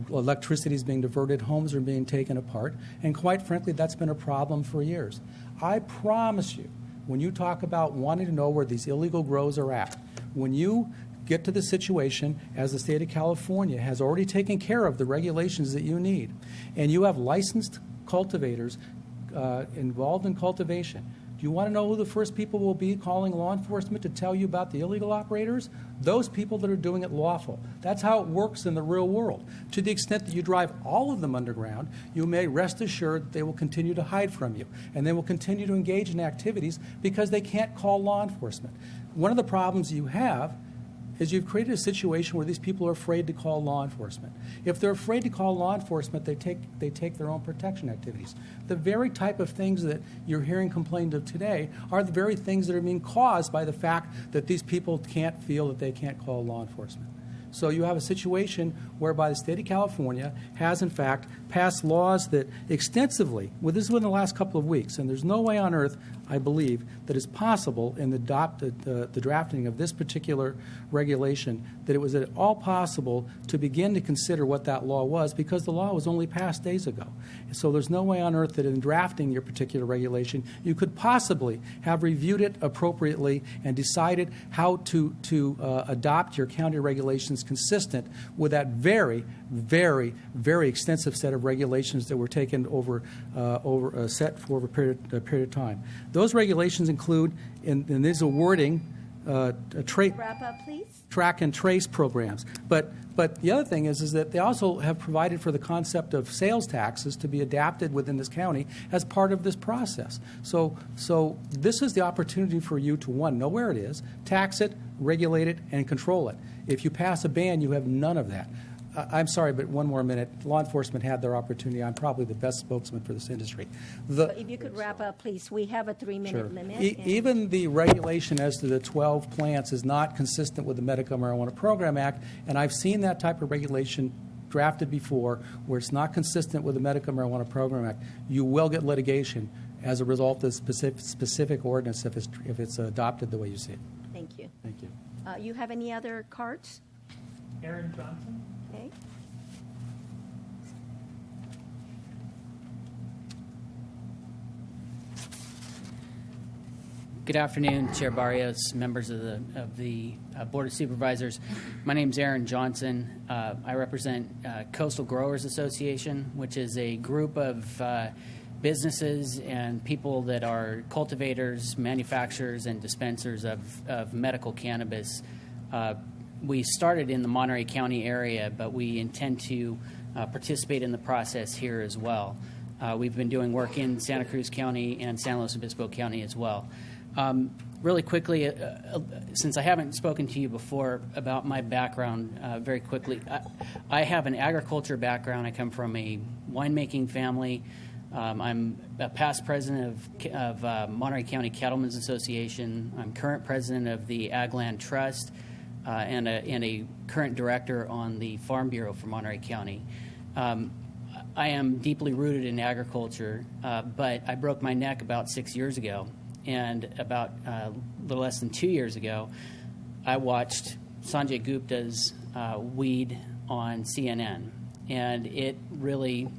electricity is being diverted, homes are being taken apart, and quite frankly, that's been a problem for years. I promise you, when you talk about wanting to know where these illegal grows are at, when you get to the situation as the state of California has already taken care of the regulations that you need, and you have licensed cultivators involved in cultivation. Do you want to know who the first people will be calling law enforcement to tell you about the illegal operators? Those people that are doing it lawful. That's how it works in the real world. To the extent that you drive all of them underground, you may rest assured that they will continue to hide from you, and they will continue to engage in activities because they can't call law enforcement. One of the problems you have is you've created a situation where these people are afraid to call law enforcement. If they're afraid to call law enforcement, they take their own protection activities. The very type of things that you're hearing complained of today are the very things that are being caused by the fact that these people can't feel that they can't call law enforcement. So you have a situation whereby the state of California has, in fact, passed laws that extensively, well, this is within the last couple of weeks, and there's no way on earth, I believe, that it's possible in the drafting of this particular regulation that it was at all possible to begin to consider what that law was, because the law was only passed days ago. So there's no way on earth that in drafting your particular regulation you could possibly have reviewed it appropriately and decided how to adopt your county regulations consistent with that very, very, very extensive set of regulations that were taken over set for a period of time. Those regulations include, and there's a wording, Wrap up, please. track and trace programs. But the other thing is that they also have provided for the concept of sales taxes to be adapted within this county as part of this process. So this is the opportunity for you to, one, know where it is, tax it, regulate it, and control it. If you pass a ban, you have none of that. I'm sorry, but one more minute. Law enforcement had their opportunity. I'm probably the best spokesman for this industry. If you could wrap up, please. We have a 3-minute limit. Even the regulation as to the 12 plants is not consistent with the Medical Marijuana Program Act, and I've seen that type of regulation drafted before where it's not consistent with the Medical Marijuana Program Act. You will get litigation as a result of the specific ordinance if it's adopted the way you see it. Thank you. Thank you. You have any other cards? Aaron Johnson. Okay. Good afternoon, Chair Barrios, members of the Board of Supervisors. My name is Aaron Johnson. I represent Coastal Growers Association, which is a group of businesses and people that are cultivators, manufacturers, and dispensers of medical cannabis. We started in the Monterey County area, but we intend to participate in the process here as well. We've been doing work in Santa Cruz County and San Luis Obispo County as well. Really quickly, since I haven't spoken to you before about my background, very quickly, I have an agriculture background. I come from a winemaking family. I'm a past president of Monterey County Cattlemen's Association. I'm current president of the Agland Trust and a current director on the Farm Bureau for Monterey County. I am deeply rooted in agriculture, but I broke my neck about 6 years ago. And about a little less than 2 years ago, I watched Sanjay Gupta's Weed on CNN. And it really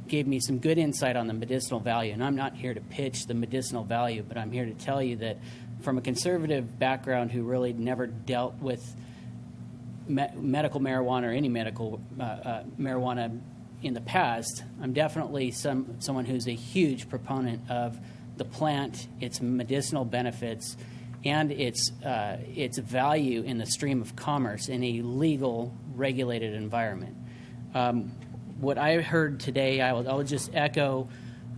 gave me some good insight on the medicinal value. And I'm not here to pitch the medicinal value, but I'm here to tell you that from a conservative background who really never dealt with medical marijuana or any medical marijuana in the past, I'm definitely someone who's a huge proponent of the plant, its medicinal benefits, and its value in the stream of commerce in a legal, regulated environment. What I heard today, I will just echo,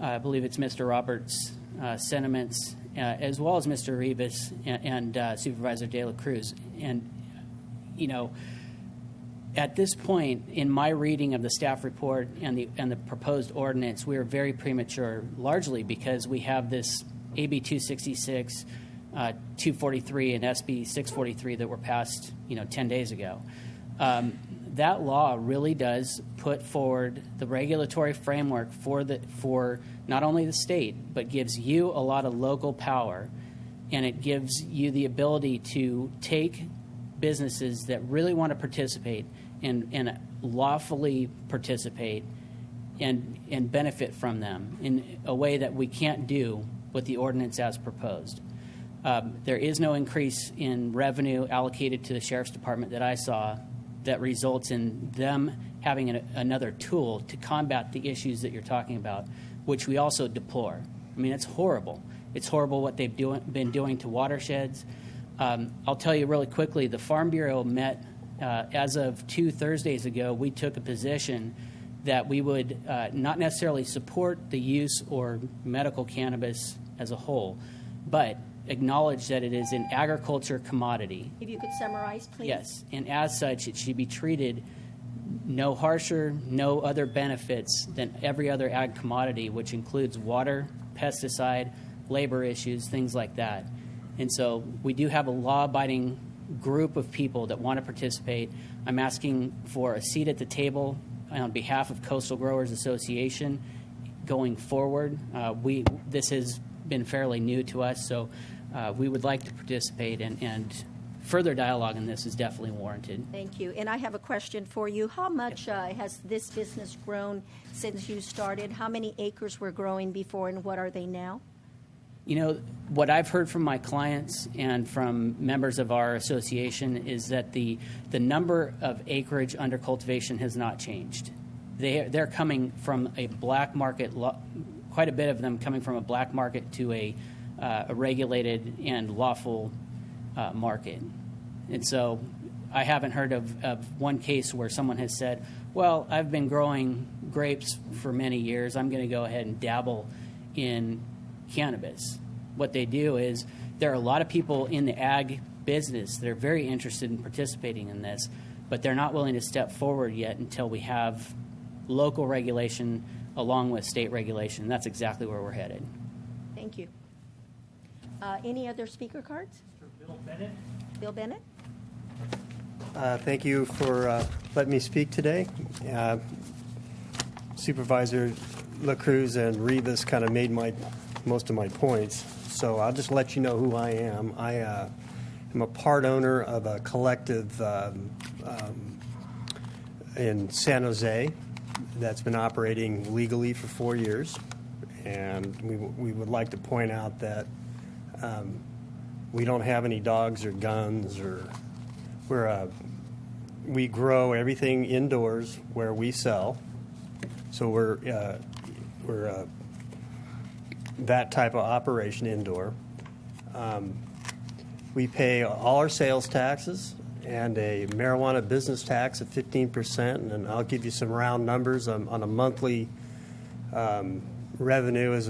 I believe it's Mr. Roberts' sentiments, as well as Mr. Rivas and Supervisor De La Cruz. And, you know, at this point, in my reading of the staff report and the proposed ordinance, we are very premature, largely because we have this AB 266, 243, and SB 643 that were passed, 10 days ago. That law really does put forward the regulatory framework for not only the state, but gives you a lot of local power, and it gives you the ability to take businesses that really want to participate and lawfully participate and benefit from them in a way that we can't do with the ordinance as proposed. There is no increase in revenue allocated to the Sheriff's Department that I saw that results in them having another tool to combat the issues that you're talking about, which we also deplore. I mean, it's horrible. It's horrible what they've been doing to watersheds. I'll tell you really quickly, the Farm Bureau met as of 2 Thursdays ago. We took a position that we would not necessarily support the use or medical cannabis as a whole, but acknowledge that it is an agriculture commodity. If you could summarize, please. Yes, and as such, it should be treated no harsher, no other benefits than every other ag commodity, which includes water, pesticide, labor issues, things like that. And so we do have a law-abiding group of people that want to participate. I'm asking for a seat at the table on behalf of Coastal Growers Association going forward. This has been fairly new to us, so we would like to participate, and further dialogue on this is definitely warranted. Thank you. And I have a question for you. How much has this business grown since you started? How many acres were growing before, and what are they now? You know, what I've heard from my clients and from members of our association is that the number of acreage under cultivation has not changed. They're coming from a black market, quite a bit of them coming from a black market to a regulated and lawful market. And so I haven't heard of one case where someone has said, well, I've been growing grapes for many years. I'm going to go ahead and dabble in cannabis. What they do is there are a lot of people in the ag business that are very interested in participating in this, but they're not willing to step forward yet until we have local regulation along with state regulation. That's exactly where we're headed. Thank you. Any other speaker cards? Bill Bennett. Bill Bennett? Thank you for letting me speak today. Supervisor LaCruz and Rivas kind of made most of my points, so I'll just let you know who I am. I am a part owner of a collective in San Jose that's been operating legally for 4 years, and we would like to point out that we don't have any dogs or guns, or we grow everything indoors where we sell. So we're that type of operation indoor. We pay all our sales taxes and a marijuana business tax of 15%, and I'll give you some round numbers on a monthly revenue is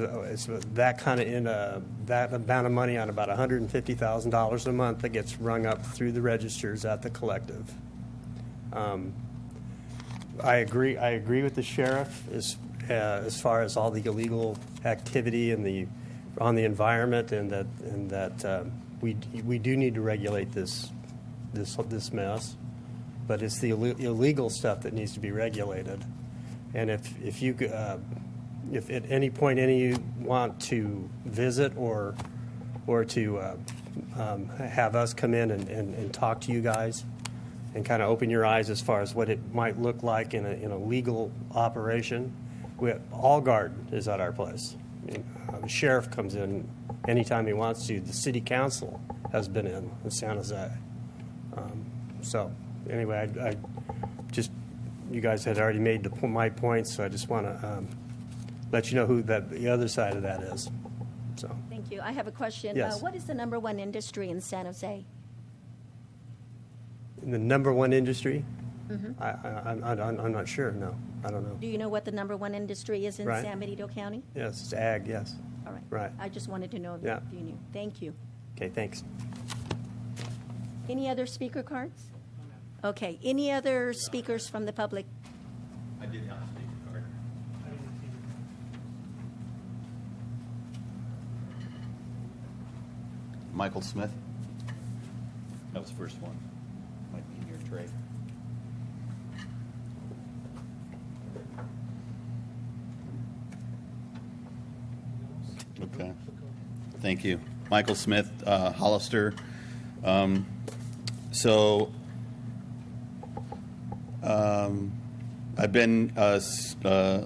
that kind of that amount of money on about $150,000 a month that gets rung up through the registers at the collective. I agree with the sheriff as far as all the illegal activity and on the environment, and that we do need to regulate this mess, but it's the illegal stuff that needs to be regulated. And if at any point any of you want to visit or to have us come in and talk to you guys and kind of open your eyes as far as what it might look like in a legal operation, Allguard is at our place. The sheriff comes in anytime he wants to. The city council has been in San Jose. So anyway, I just, you guys had already made my points, so I just want to let you know who the other side of that is. So. Thank you. I have a question. Yes. What is the number one industry in San Jose? The number one industry? Mm-hmm. I'm not sure. No, I don't know. Do you know what the number one industry is in San Benito County? Yes, it's ag. Yes. All right. Right. I just wanted to know if you knew. Thank you. Okay. Thanks. Any other speaker cards? Okay. Any other speakers from the public? I did have a speaker card. Michael Smith. That was the first one. Might be in your tray. Okay. Thank you. Michael Smith, Hollister. I've been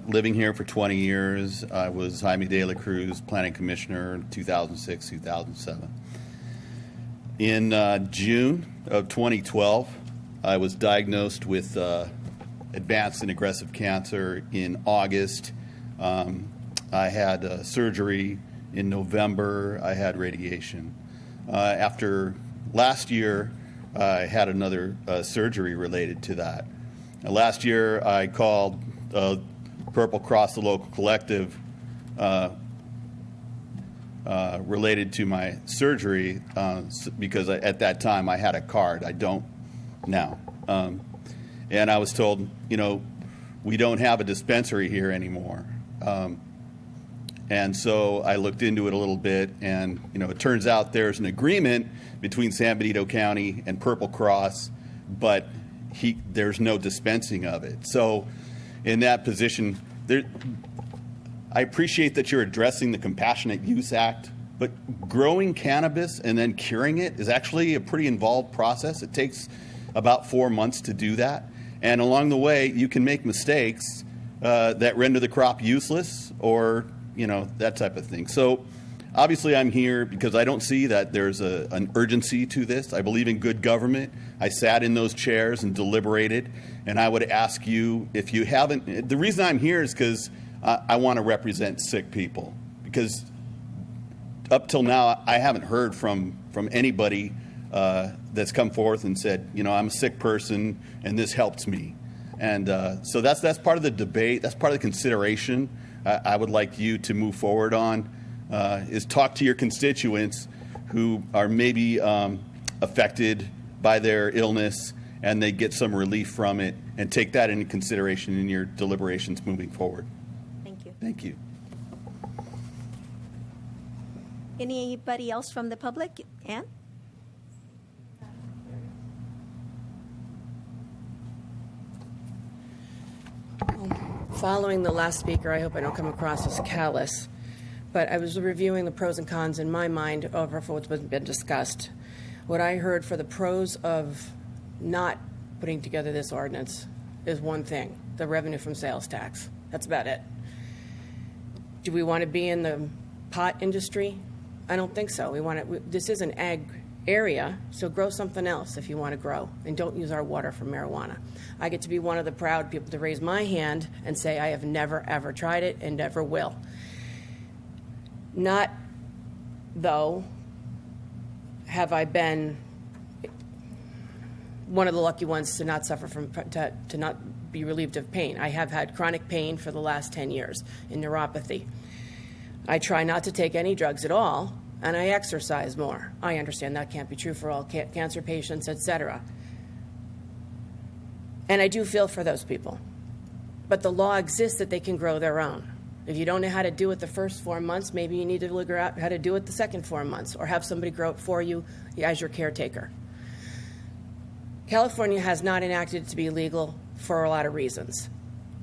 living here for 20 years. I was Jaime de la Cruz Planning Commissioner in 2006, 2007. In June of 2012, I was diagnosed with advanced and aggressive cancer. In August, I had surgery. In November, I had radiation. After last year, I had another surgery related to that. Last year, I called Purple Cross, the local collective, related to my surgery because at that time I had a card. I don't now. And I was told, we don't have a dispensary here anymore. And so I looked into it a little bit, and it turns out there's an agreement between San Benito County and Purple Cross, but there's no dispensing of it. So in that position, I appreciate that you're addressing the Compassionate Use Act, but growing cannabis and then curing it is actually a pretty involved process. It takes about 4 months to do that. And along the way, you can make mistakes that render the crop useless or, that type of thing. So obviously I'm here because I don't see that there's an urgency to this. I believe in good government. I sat in those chairs and deliberated, and I would ask you if you haven't. The reason I'm here is because I want to represent sick people, because up till now I haven't heard from anybody that's come forth and said, I'm a sick person and this helps me. And so that's part of the debate. That's part of the consideration I would like you to move forward on, is talk to your constituents who are maybe affected by their illness, and they get some relief from it, and take that into consideration in your deliberations moving forward. Thank you. Anybody else from the public? Ann? Following the last speaker, I hope I don't come across as callous, but I was reviewing the pros and cons in my mind over what's been discussed. What I heard for the pros of not putting together this ordinance is one thing: the revenue from sales tax. That's about it. Do we want to be in the pot industry? I don't think so. This is an ag area, so grow something else if you want to grow, and don't use our water for marijuana. I get to be one of the proud people to raise my hand and say I have never, ever tried it and never will. Not, though, have I been one of the lucky ones to not suffer from, to not be relieved of pain. I have had chronic pain for the last 10 years in neuropathy. I try not to take any drugs at all, and I exercise more. I understand that can't be true for all cancer patients, etc. And I do feel for those people. But the law exists that they can grow their own. If you don't know how to do it the first 4 months, maybe you need to figure out how to do it the second 4 months, or have somebody grow it for you as your caretaker. California has not enacted it to be legal for a lot of reasons.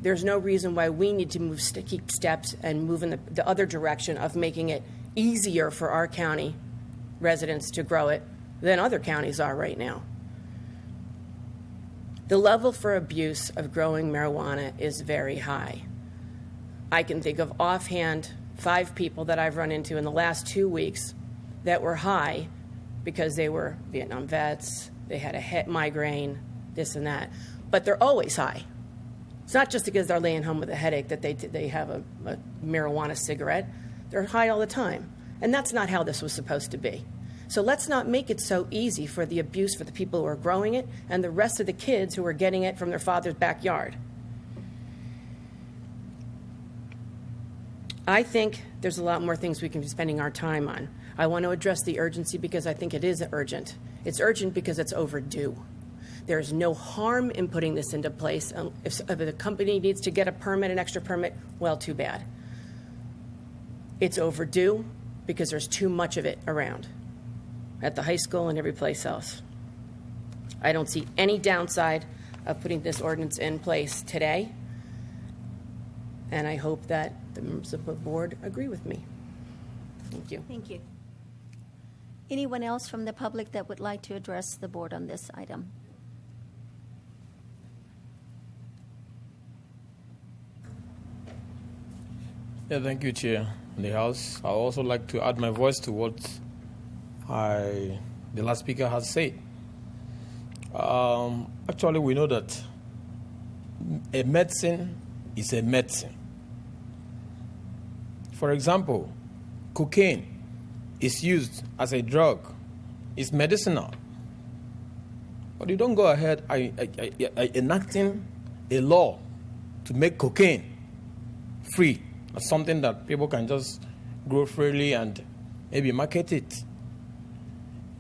There's no reason why we need to keep steps and move in the other direction of making it easier for our county residents to grow it than other counties are right now. The level for abuse of growing marijuana is very high. I can think of offhand 5 people that I've run into in the last 2 weeks that were high because they were Vietnam vets, they had a head migraine, this and that. But they're always high. It's not just because they're laying home with a headache that they have a marijuana cigarette. They're high all the time. And that's not how this was supposed to be. So let's not make it so easy for the abuse for the people who are growing it and the rest of the kids who are getting it from their father's backyard. I think there's a lot more things we can be spending our time on. I want to address the urgency because I think it is urgent. It's urgent because it's overdue. There's no harm in putting this into place. If a company needs to get a permit, an extra permit, well, too bad. It's overdue because there's too much of it around at the high school and every place else. I don't see any downside of putting this ordinance in place today, and I hope that the members of the board agree with me. Thank you. Thank you. Anyone else from the public that would like to address the board on this item? Yeah, thank you, Chair. In the House, I also like to add my voice to what I the last speaker has said. Actually, we know that a medicine is a medicine. For example, cocaine is used as a drug. It's medicinal. But you don't go ahead enacting a law to make cocaine free, as something that people can just grow freely and maybe market it.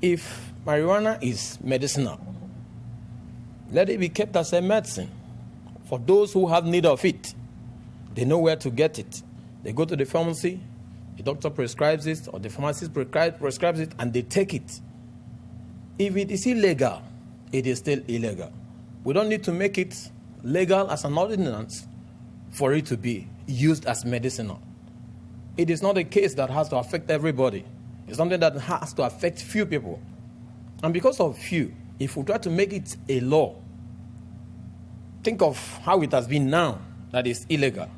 If marijuana is medicinal, let it be kept as a medicine. For those who have need of it, they know where to get it. They go to the pharmacy, the doctor prescribes it, or the pharmacist prescribes it, and they take it. If it is illegal, it is still illegal. We don't need to make it legal as an ordinance for it to be used as medicinal. It is not a case that has to affect everybody. It's something that has to affect few people. And because of few, if we try to make it a law, think of how it has been now that is illegal.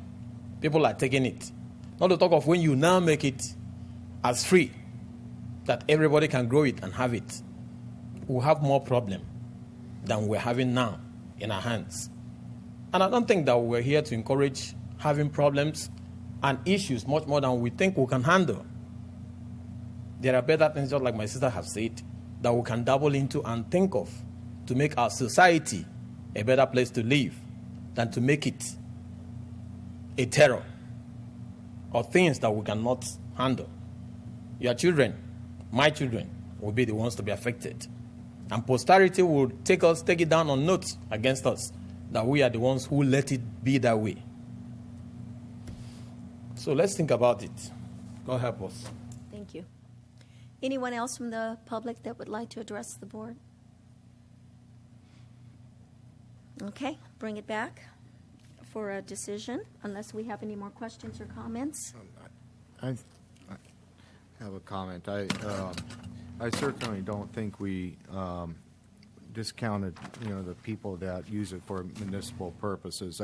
People are taking it. Not to talk of when you now make it as free, that everybody can grow it and have it. We'll have more problem than we're having now in our hands. And I don't think that we're here to encourage having problems and issues much more than we think we can handle. There are better things, just like my sister has said, that we can dabble into and think of to make our society a better place to live than to make it a terror or things that we cannot handle. Your children, my children, will be the ones to be affected. And posterity will take it down on notes against us that we are the ones who let it be that way. So let's think about it. God help us. Thank you. Anyone else from the public that would like to address the board? Okay, bring it back for a decision, unless we have any more questions or comments. I have a comment. I certainly don't think we discounted, the people that use it for municipal purposes.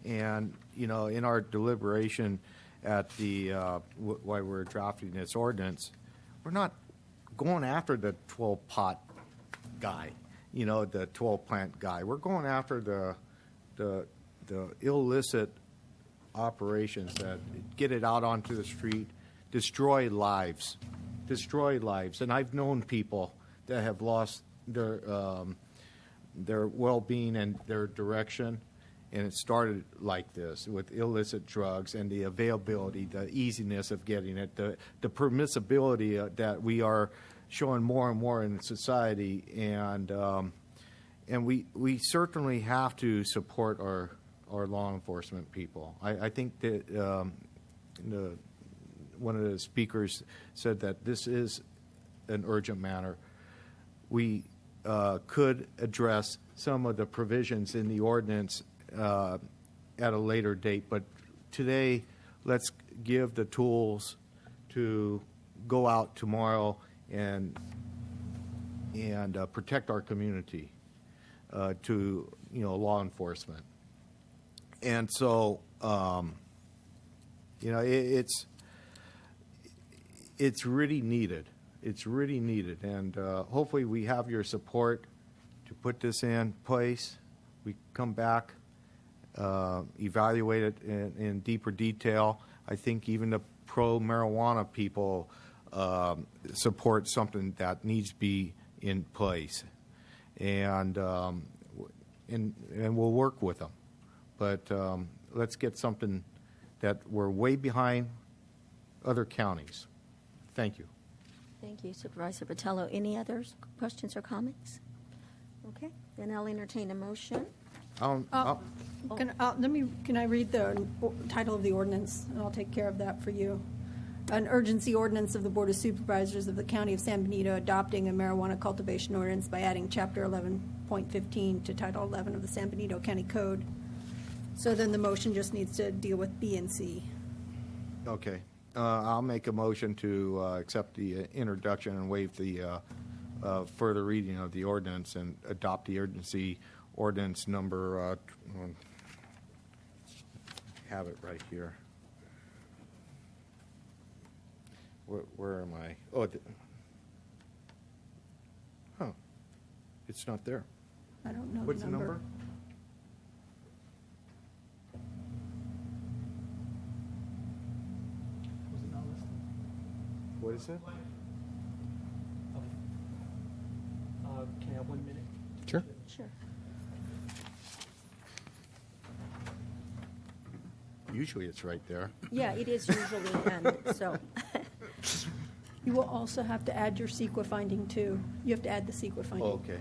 And in our deliberation at the while we're drafting this ordinance, we're not going after the 12-pot guy, the 12-plant guy. We're going after the illicit operations that get it out onto the street, destroy lives. And I've known people that have lost their well-being and their direction, and it started like this with illicit drugs and the availability, the easiness of getting it, the permissibility that we are showing more and more in society, and we certainly have to support our law enforcement people. I think that one of the speakers said that this is an urgent matter. We could address some of the provisions in the ordinance at a later date, but today let's give the tools to go out tomorrow and protect our community to law enforcement. And so it's really needed. It's really needed, and hopefully we have your support to put this in place. We come back, evaluate it in deeper detail. I think even the pro-marijuana people support something that needs to be in place, and we'll work with them. But let's get something that we're way behind other counties. Thank you. Thank you, Supervisor Botello. Any other questions or comments? Okay, then I'll entertain a motion. Can I read the title of the ordinance, and I'll take care of that for you. An urgency ordinance of the Board of Supervisors of the County of San Benito adopting a marijuana cultivation ordinance by adding Chapter 11.15 to Title 11 of the San Benito County Code. So then the motion just needs to deal with B and C. Okay. I'll make a motion to accept the introduction and waive the further reading of the ordinance and adopt the urgency ordinance number, have it right here. Where am I? Oh, It's not there. I don't know What's the number? What is it? Can I have 1 minute? Sure. Sure. Usually it's right there. Yeah, it is usually, and so. You will also have to add your CEQA finding too. You have to add the CEQA finding. Oh, okay.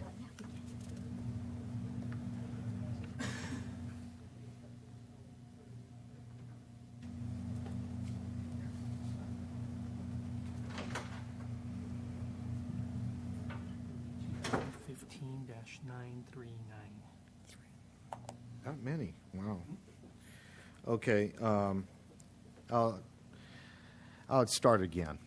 Not many. Wow. Okay. I'll start again.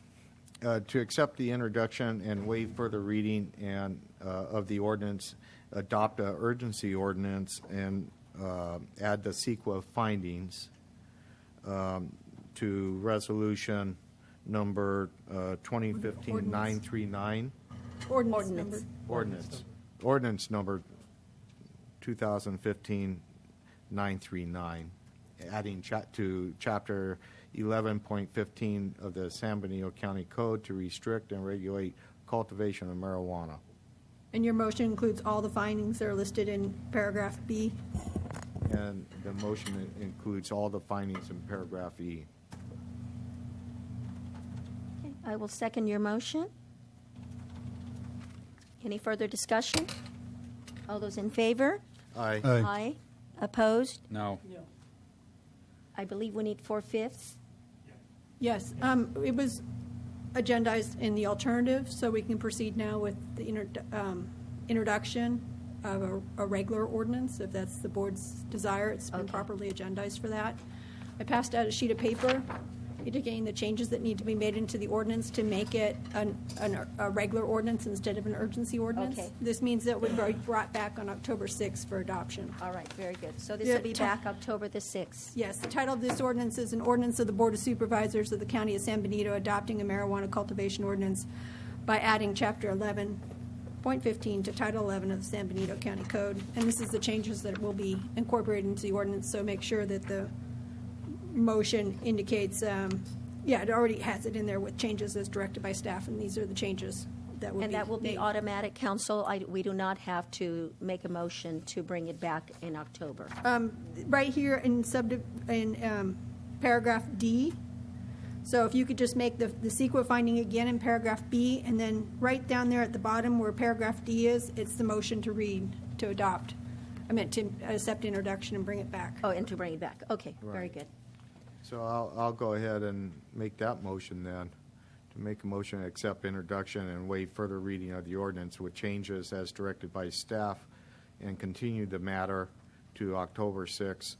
To accept the introduction and waive further reading and of the ordinance, adopt an urgency ordinance and add the CEQA findings to resolution number 2015-939. Ordinance number 2015-939, adding to Chapter 11.15 of the San Benito County Code to restrict and regulate cultivation of marijuana. And your motion includes all the findings that are listed in paragraph B? And the motion includes all the findings in paragraph E. Okay, I will second your motion. Any further discussion? All those in favor? Aye. Aye. Opposed? No. I believe we need 4/5. Yes, it was agendized in the alternative, so we can proceed now with the introduction of a regular ordinance, if that's the board's desire. It's been properly agendized for that. I passed out a sheet of paper indicating the changes that need to be made into the ordinance to make it a regular ordinance instead of an urgency ordinance. Okay. This means that it would be brought back on October 6th for adoption. All right, very good. So this will be back October the 6th. Yes, the title of this ordinance is an ordinance of the Board of Supervisors of the County of San Benito adopting a marijuana cultivation ordinance by adding Chapter 11.15 to Title 11 of the San Benito County Code. And this is the changes that will be incorporated into the ordinance, so make sure that the motion indicates, it already has it in there with changes as directed by staff, and these are the changes that will be And that will be made. automatic, council? We do not have to make a motion to bring it back in October. Right here in paragraph D. So if you could just make the CEQA finding again in paragraph B, and then right down there at the bottom where paragraph D is, it's the motion to read, to adopt. I meant to accept introduction and bring it back. Oh, and to bring it back. Okay, very Right. good. So I'll go ahead and make that motion then, to make a motion to accept introduction and waive further reading of the ordinance with changes as directed by staff and continue the matter to October 6,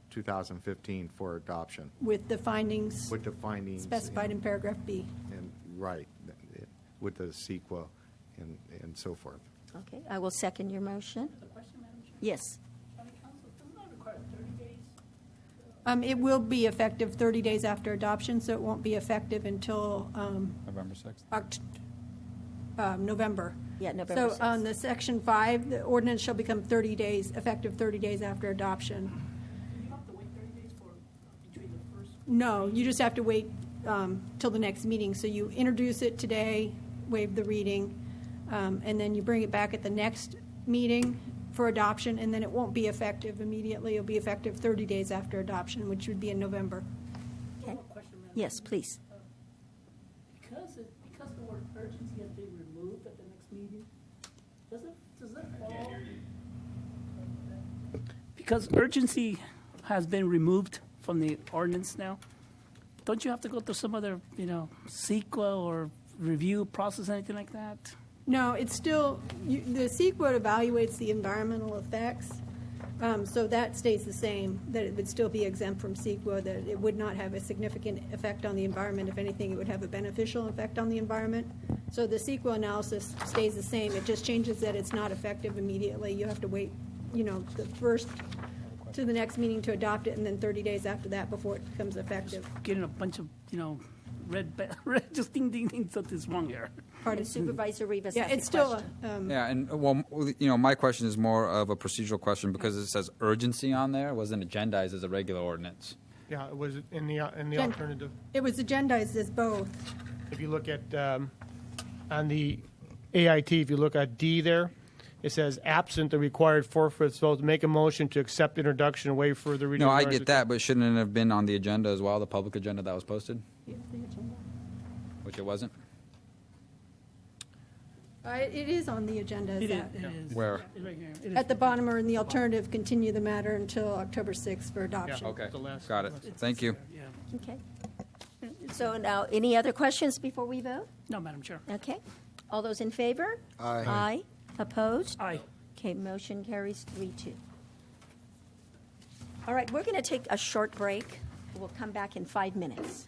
2015 for adoption. With the findings. With the findings. Specified in paragraph B. And right, with the CEQA and so forth. Okay, I will second your motion. Yes. It will be effective 30 days after adoption, so it won't be effective until November 6th. November. Yeah, November So 6th. on the section 5, the ordinance shall become 30 days, effective 30 days after adoption. No, you just have to wait till the next meeting. So you introduce it today, waive the reading, and then you bring it back at the next meeting for adoption, and then it won't be effective immediately. It'll be effective 30 days after adoption, which would be in November. Okay. Yes, please. Because the word urgency has been removed at the next meeting, does that fall? Because urgency has been removed from the ordinance now, don't you have to go through some other, CEQA or review process, anything like that? No, it's still, the CEQA evaluates the environmental effects, so that stays the same, that it would still be exempt from CEQA, that it would not have a significant effect on the environment. If anything, it would have a beneficial effect on the environment. So the CEQA analysis stays the same. It just changes that it's not effective immediately. You have to wait, the first to the next meeting to adopt it, and then 30 days after that before it becomes effective. Getting a bunch of, red, just ding, ding, ding, something's wrong here. Pardon? And Supervisor Rivas Yeah, has a it's still question. Yeah, and well, my question is more of a procedural question because it says urgency on there. It wasn't agendized as a regular ordinance. Yeah, it was in the Gen- alternative. It was agendized as both. If you look at on the AIT, if you look at D there, it says absent the required forfeits vote, make a motion to accept introduction and waive further reading. No, I get that, but shouldn't it have been on the agenda as well, the public agenda that was posted? Which it wasn't? It is on the agenda. As that. It is. Where? It's right here. It is. At the bottom or in the alternative, continue the matter until October 6th for adoption. Okay, got it. Thank you. Okay. So now, any other questions before we vote? No, Madam Chair. Okay. All those in favor? Aye. Aye. Opposed? Aye. Okay, motion carries 3-2. All right, we're going to take a short break. We'll come back in 5 minutes.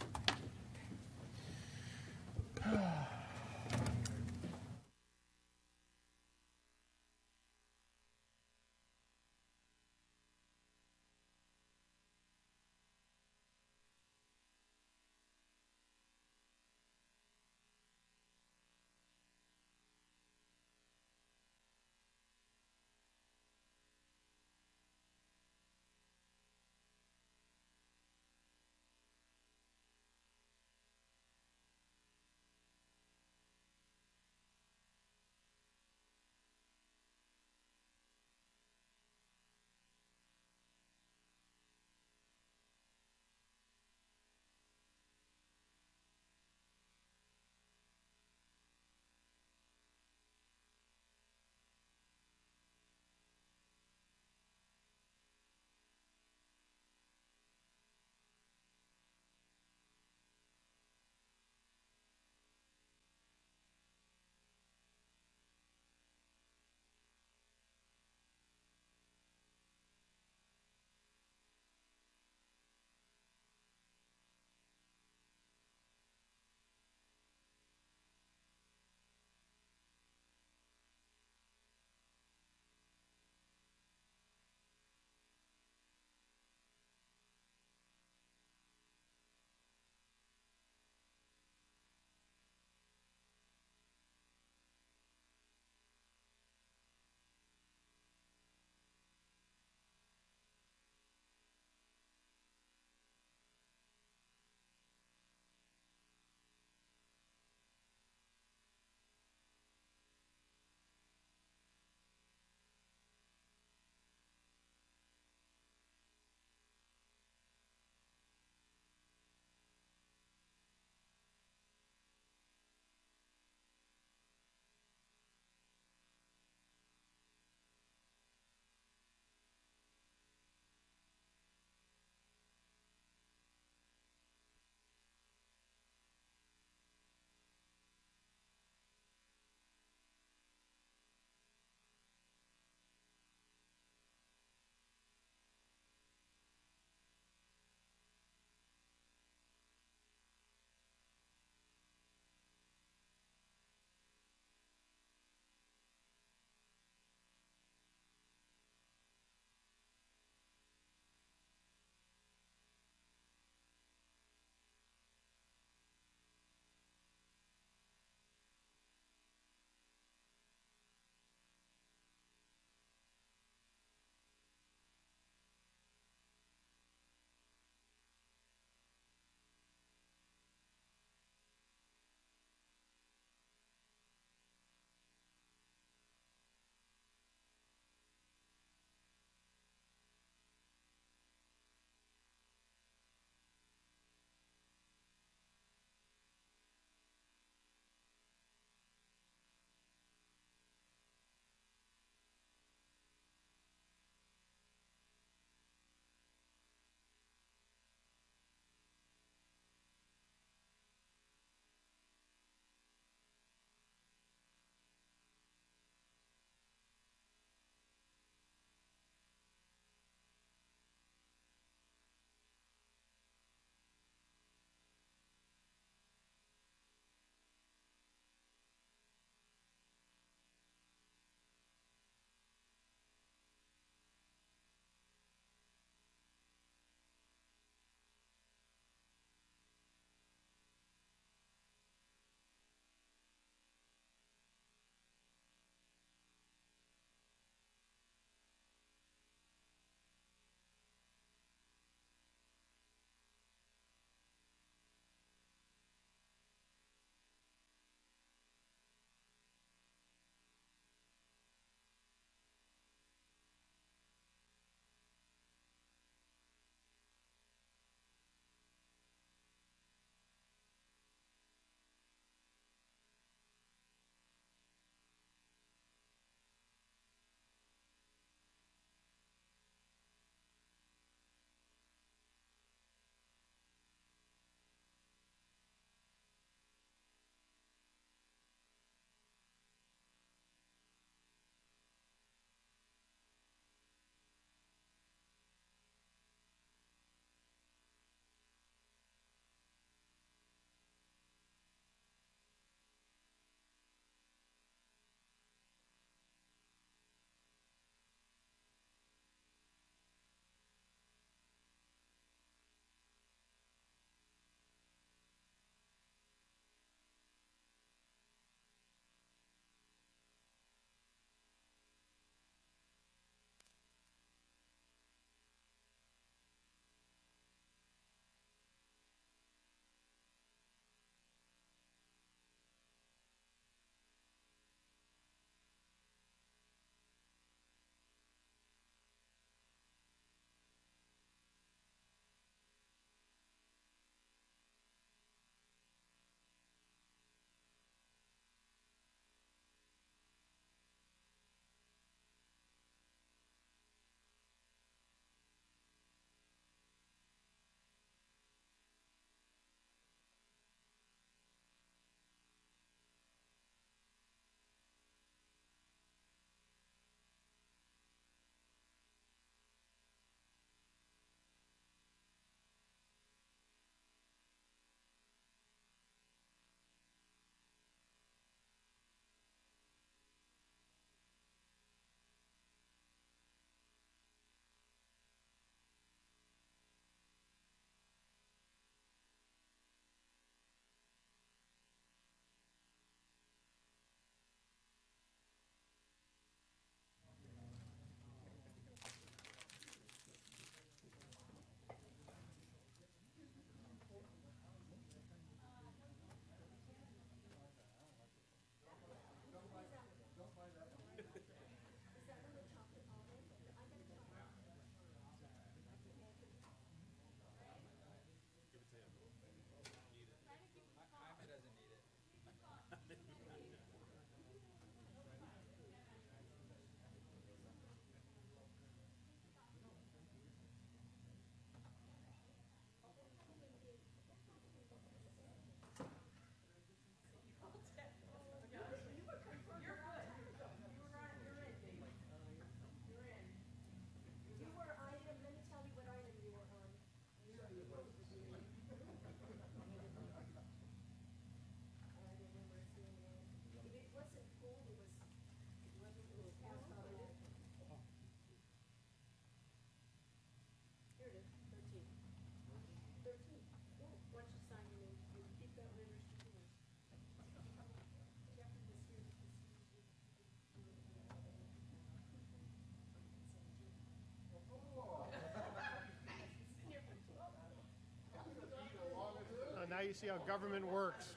you see how government works.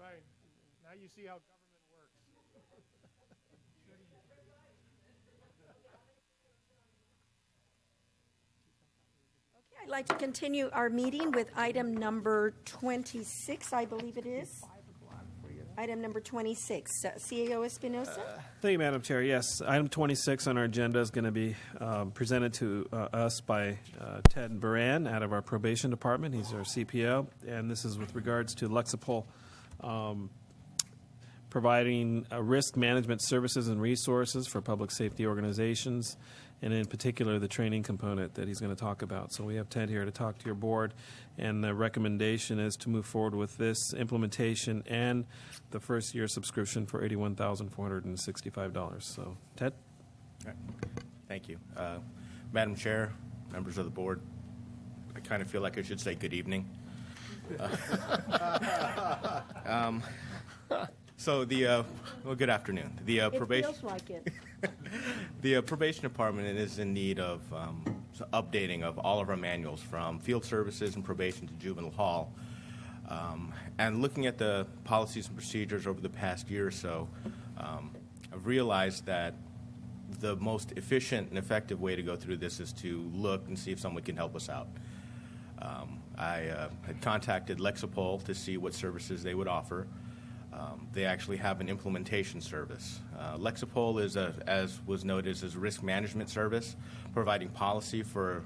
Right. Now you see how government works. Okay, I'd like to continue our meeting with item number 26, I believe it is. Item number 26, CAO Espinosa. Thank you, Madam Chair. Yes, item 26 on our agenda is going to be presented to us by Ted Baran out of our probation department. He's our CPO, and this is with regards to Lexipol providing risk management services and resources for public safety organizations, and in particular the training component that he's going to talk about. So we have Ted here to talk to your board, and the recommendation is to move forward with this implementation and the first year subscription for $81,465. So, Ted? All right. Thank you. Madam Chair, members of the board, I kind of feel like I should say good evening. Good afternoon. It feels like it. The probation department is in need of updating of all of our manuals, from field services and probation to juvenile hall. And looking at the policies and procedures over the past year or so, I've realized that the most efficient and effective way to go through this is to look and see if someone can help us out. I had contacted Lexipol to see what services they would offer. They actually have an implementation service. Lexipol is, as was noted, is a risk management service, providing policy for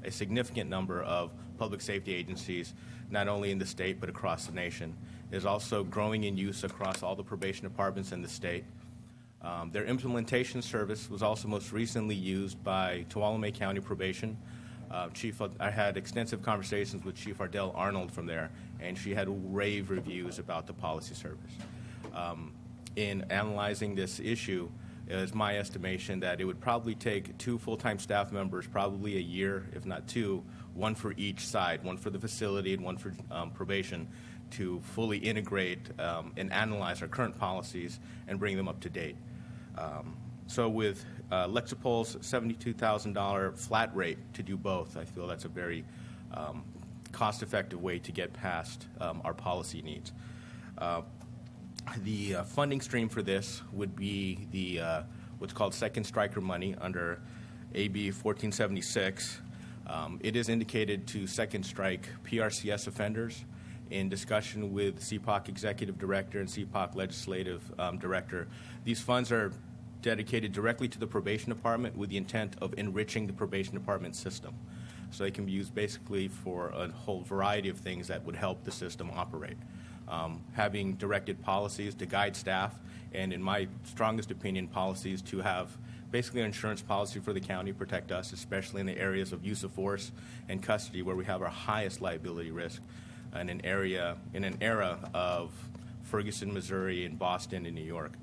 a significant number of public safety agencies, not only in the state but across the nation. It is also growing in use across all the probation departments in the state. Their implementation service was also most recently used by Tuolumne County Probation. I had extensive conversations with Chief Ardell Arnold from there, and she had rave reviews about the policy service. In analyzing this issue, it is my estimation that it would probably take 2 full-time staff members, probably a year, if not 2, one for each side, one for the facility and one for probation, to fully integrate and analyze our current policies and bring them up to date. So with Lexipol's $72,000 flat rate to do both, I feel that's a very cost-effective way to get past our policy needs. The funding stream for this would be the what's called second striker money under AB 1476. It is indicated to second strike PRCS offenders. In discussion with CPOC Executive Director and CPOC Legislative Director, these funds are dedicated directly to the probation department with the intent of enriching the probation department system. So they can be used basically for a whole variety of things that would help the system operate. Having directed policies to guide staff, and in my strongest opinion, policies to have basically an insurance policy for the county, protect us, especially in the areas of use of force and custody where we have our highest liability risk in an era of Ferguson, Missouri, and Boston and New York.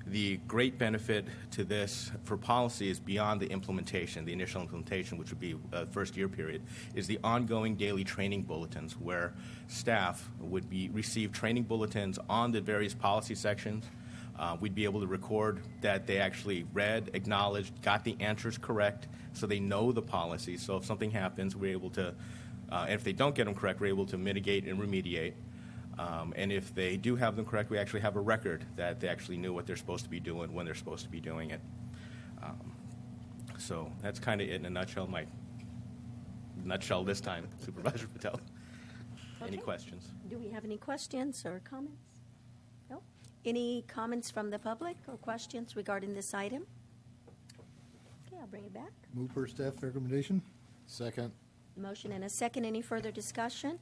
The great benefit to this for policy is beyond the implementation, the initial implementation, which would be a first-year period, is the ongoing daily training bulletins where staff would receive training bulletins on the various policy sections. We'd be able to record that they actually read, acknowledged, got the answers correct, so they know the policy. So if something happens, we're able to, and if they don't get them correct, we're able to mitigate and remediate. And if they do have them correct, we actually have a record that they actually knew what they're supposed to be doing when they're supposed to be doing it. So that's kind of it in a nutshell. My nutshell this time, Supervisor Patel. Okay. Any questions? Do we have any questions or comments? No? Any comments from the public or questions regarding this item? Okay, I'll bring it back. Move per staff recommendation. Second. Motion and a second. Any further discussion?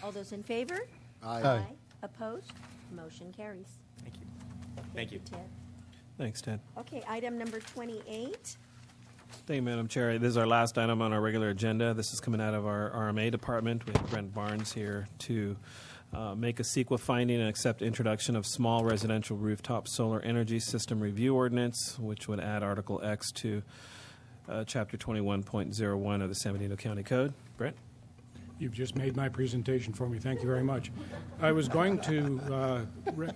All those in favor? Aye. Opposed? Motion carries. Thank you. Thank you. Ted. Thanks, Ted. Okay, item number 28. Thank you, Madam Chair. This is our last item on our regular agenda. This is coming out of our RMA department. We have Brent Barnes here to make a CEQA finding and accept introduction of small residential rooftop solar energy system review ordinance, which would add Article X to Chapter 21.01 of the San Benito County Code. Brent? You've just made my presentation for me. Thank you very much. I was going to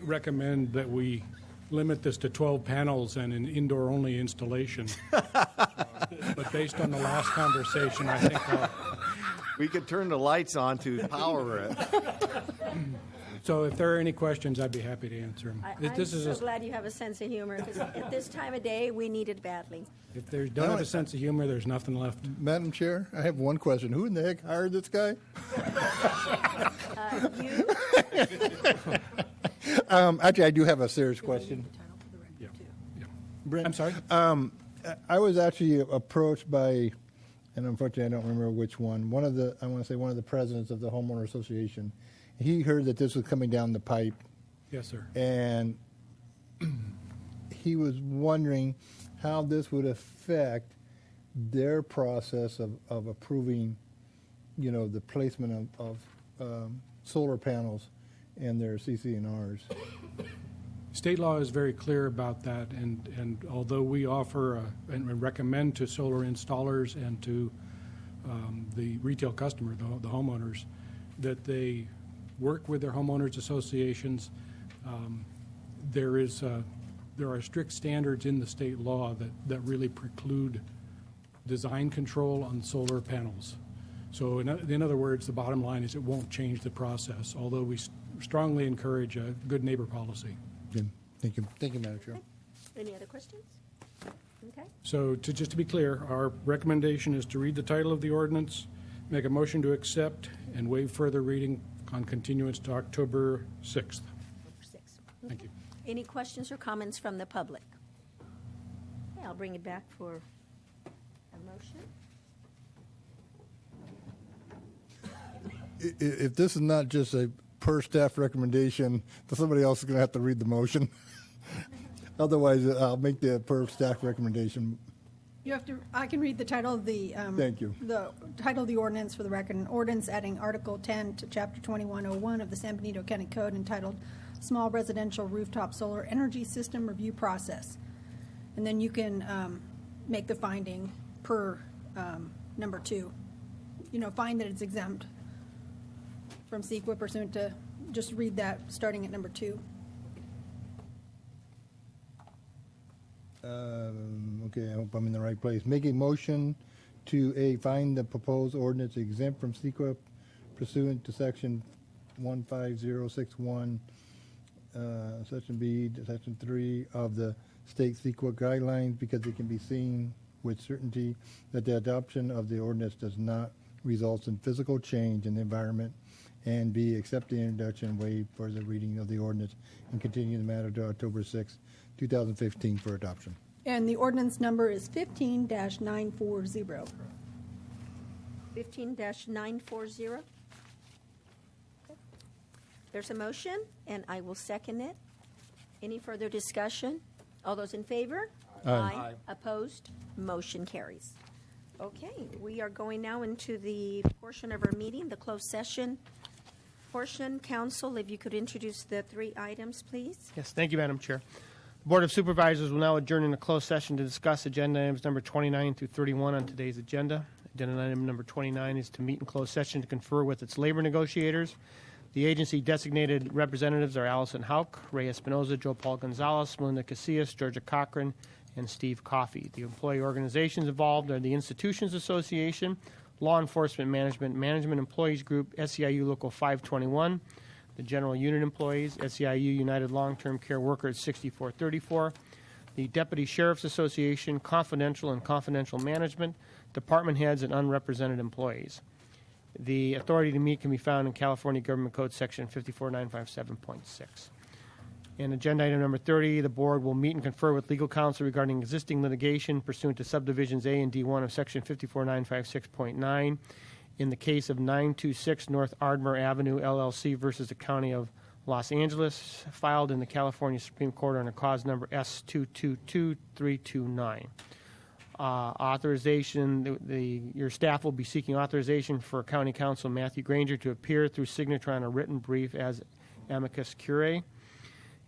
recommend that we limit this to 12 panels and an indoor-only installation. But based on the last conversation, I think we could turn the lights on to power it. so. If there are any questions, I'd be happy to answer them. I'm so glad you have a sense of humor, because at this time of day, we need it badly. If they don't have a sense of humor, there's nothing left. Madam Chair, I have one question. Who in the heck hired this guy? You? Actually, I do have a serious question. I'm sorry? I was actually approached by, and unfortunately I don't remember which one, I want to say one of the presidents of the Homeowner Association. He heard that this was coming down the pipe. Yes, sir. And he was wondering how this would affect their process of approving, the placement of solar panels and their CC&Rs. State law is very clear about that, and although we offer and recommend to solar installers and to the retail customer, the homeowners, that they work with their homeowners associations, there are strict standards in the state law that really preclude design control on solar panels. So in other words, the bottom line is it won't change the process, although we strongly encourage a good neighbor policy. Thank you. Thank you, Madam Chair. Any other questions? Okay. So just to be clear, our recommendation is to read the title of the ordinance, make a motion to accept, and waive further reading on continuance to October 6th. Thank you. Any questions or comments from the public? Okay, I'll bring it back for a motion. If this is not just a per staff recommendation, then somebody else is going to have to read the motion. Otherwise, I'll make the per staff recommendation. You have to. I can read the title of the. Thank you. The title of the ordinance for the record: an ordinance adding Article 10 to Chapter 2101 of the San Benito County Code, entitled "Small Residential Rooftop Solar Energy System Review Process," and then you can make the finding per number 2. Find that it's exempt from CEQA pursuant to. Just read that starting at number 2. Okay, I hope I'm in the right place. Make a motion to find the proposed ordinance exempt from CEQA pursuant to Section 15061, Section B, Section 3 of the state CEQA guidelines, because it can be seen with certainty that the adoption of the ordinance does not result in physical change in the environment, and B, accept the introduction and waive for the reading of the ordinance and continue the matter to October 6, 2015 for adoption. And the ordinance number is 15-940. 15-940. Okay. There's a motion, and I will second it. Any further discussion? All those in favor? Aye. Opposed? Motion carries. Okay, we are going now into the portion of our meeting, the closed session portion. Council, if you could introduce the 3 items, please. Yes, thank you, Madam Chair. The Board of Supervisors will now adjourn into closed session to discuss agenda items number 29 through 31 on today's agenda. Agenda item number 29 is to meet in closed session to confer with its labor negotiators. The agency designated representatives are Allison Hauk, Ray Espinoza, Joe Paul Gonzalez, Melinda Casillas, Georgia Cochran, and Steve Coffey. The employee organizations involved are the Institutions Association, Law Enforcement Management Employees Group, SEIU Local 521, the General Unit Employees, SEIU United Long-Term Care Workers 6434, the Deputy Sheriff's Association, Confidential and Confidential Management, Department Heads, and Unrepresented Employees. The authority to meet can be found in California Government Code Section 54957.6. And agenda item number 30, the board will meet and confer with legal counsel regarding existing litigation pursuant to subdivisions A and D1 of Section 54956.9 in the case of 926 North Ardmore Avenue, LLC versus the County of Los Angeles, filed in the California Supreme Court under cause number S222329. Authorization, your staff will be seeking authorization for County Counsel Matthew Granger to appear through signature on a written brief as amicus curiae.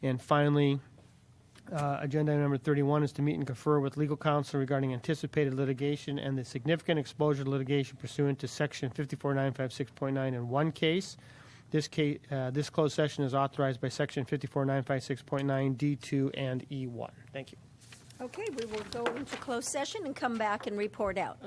And finally, agenda item number 31 is to meet and confer with legal counsel regarding anticipated litigation and the significant exposure to litigation pursuant to Section 54956.9 in one case. This closed session is authorized by Section 54956.9 D2 and E1. Thank you. Okay, we will go into closed session and come back and report out.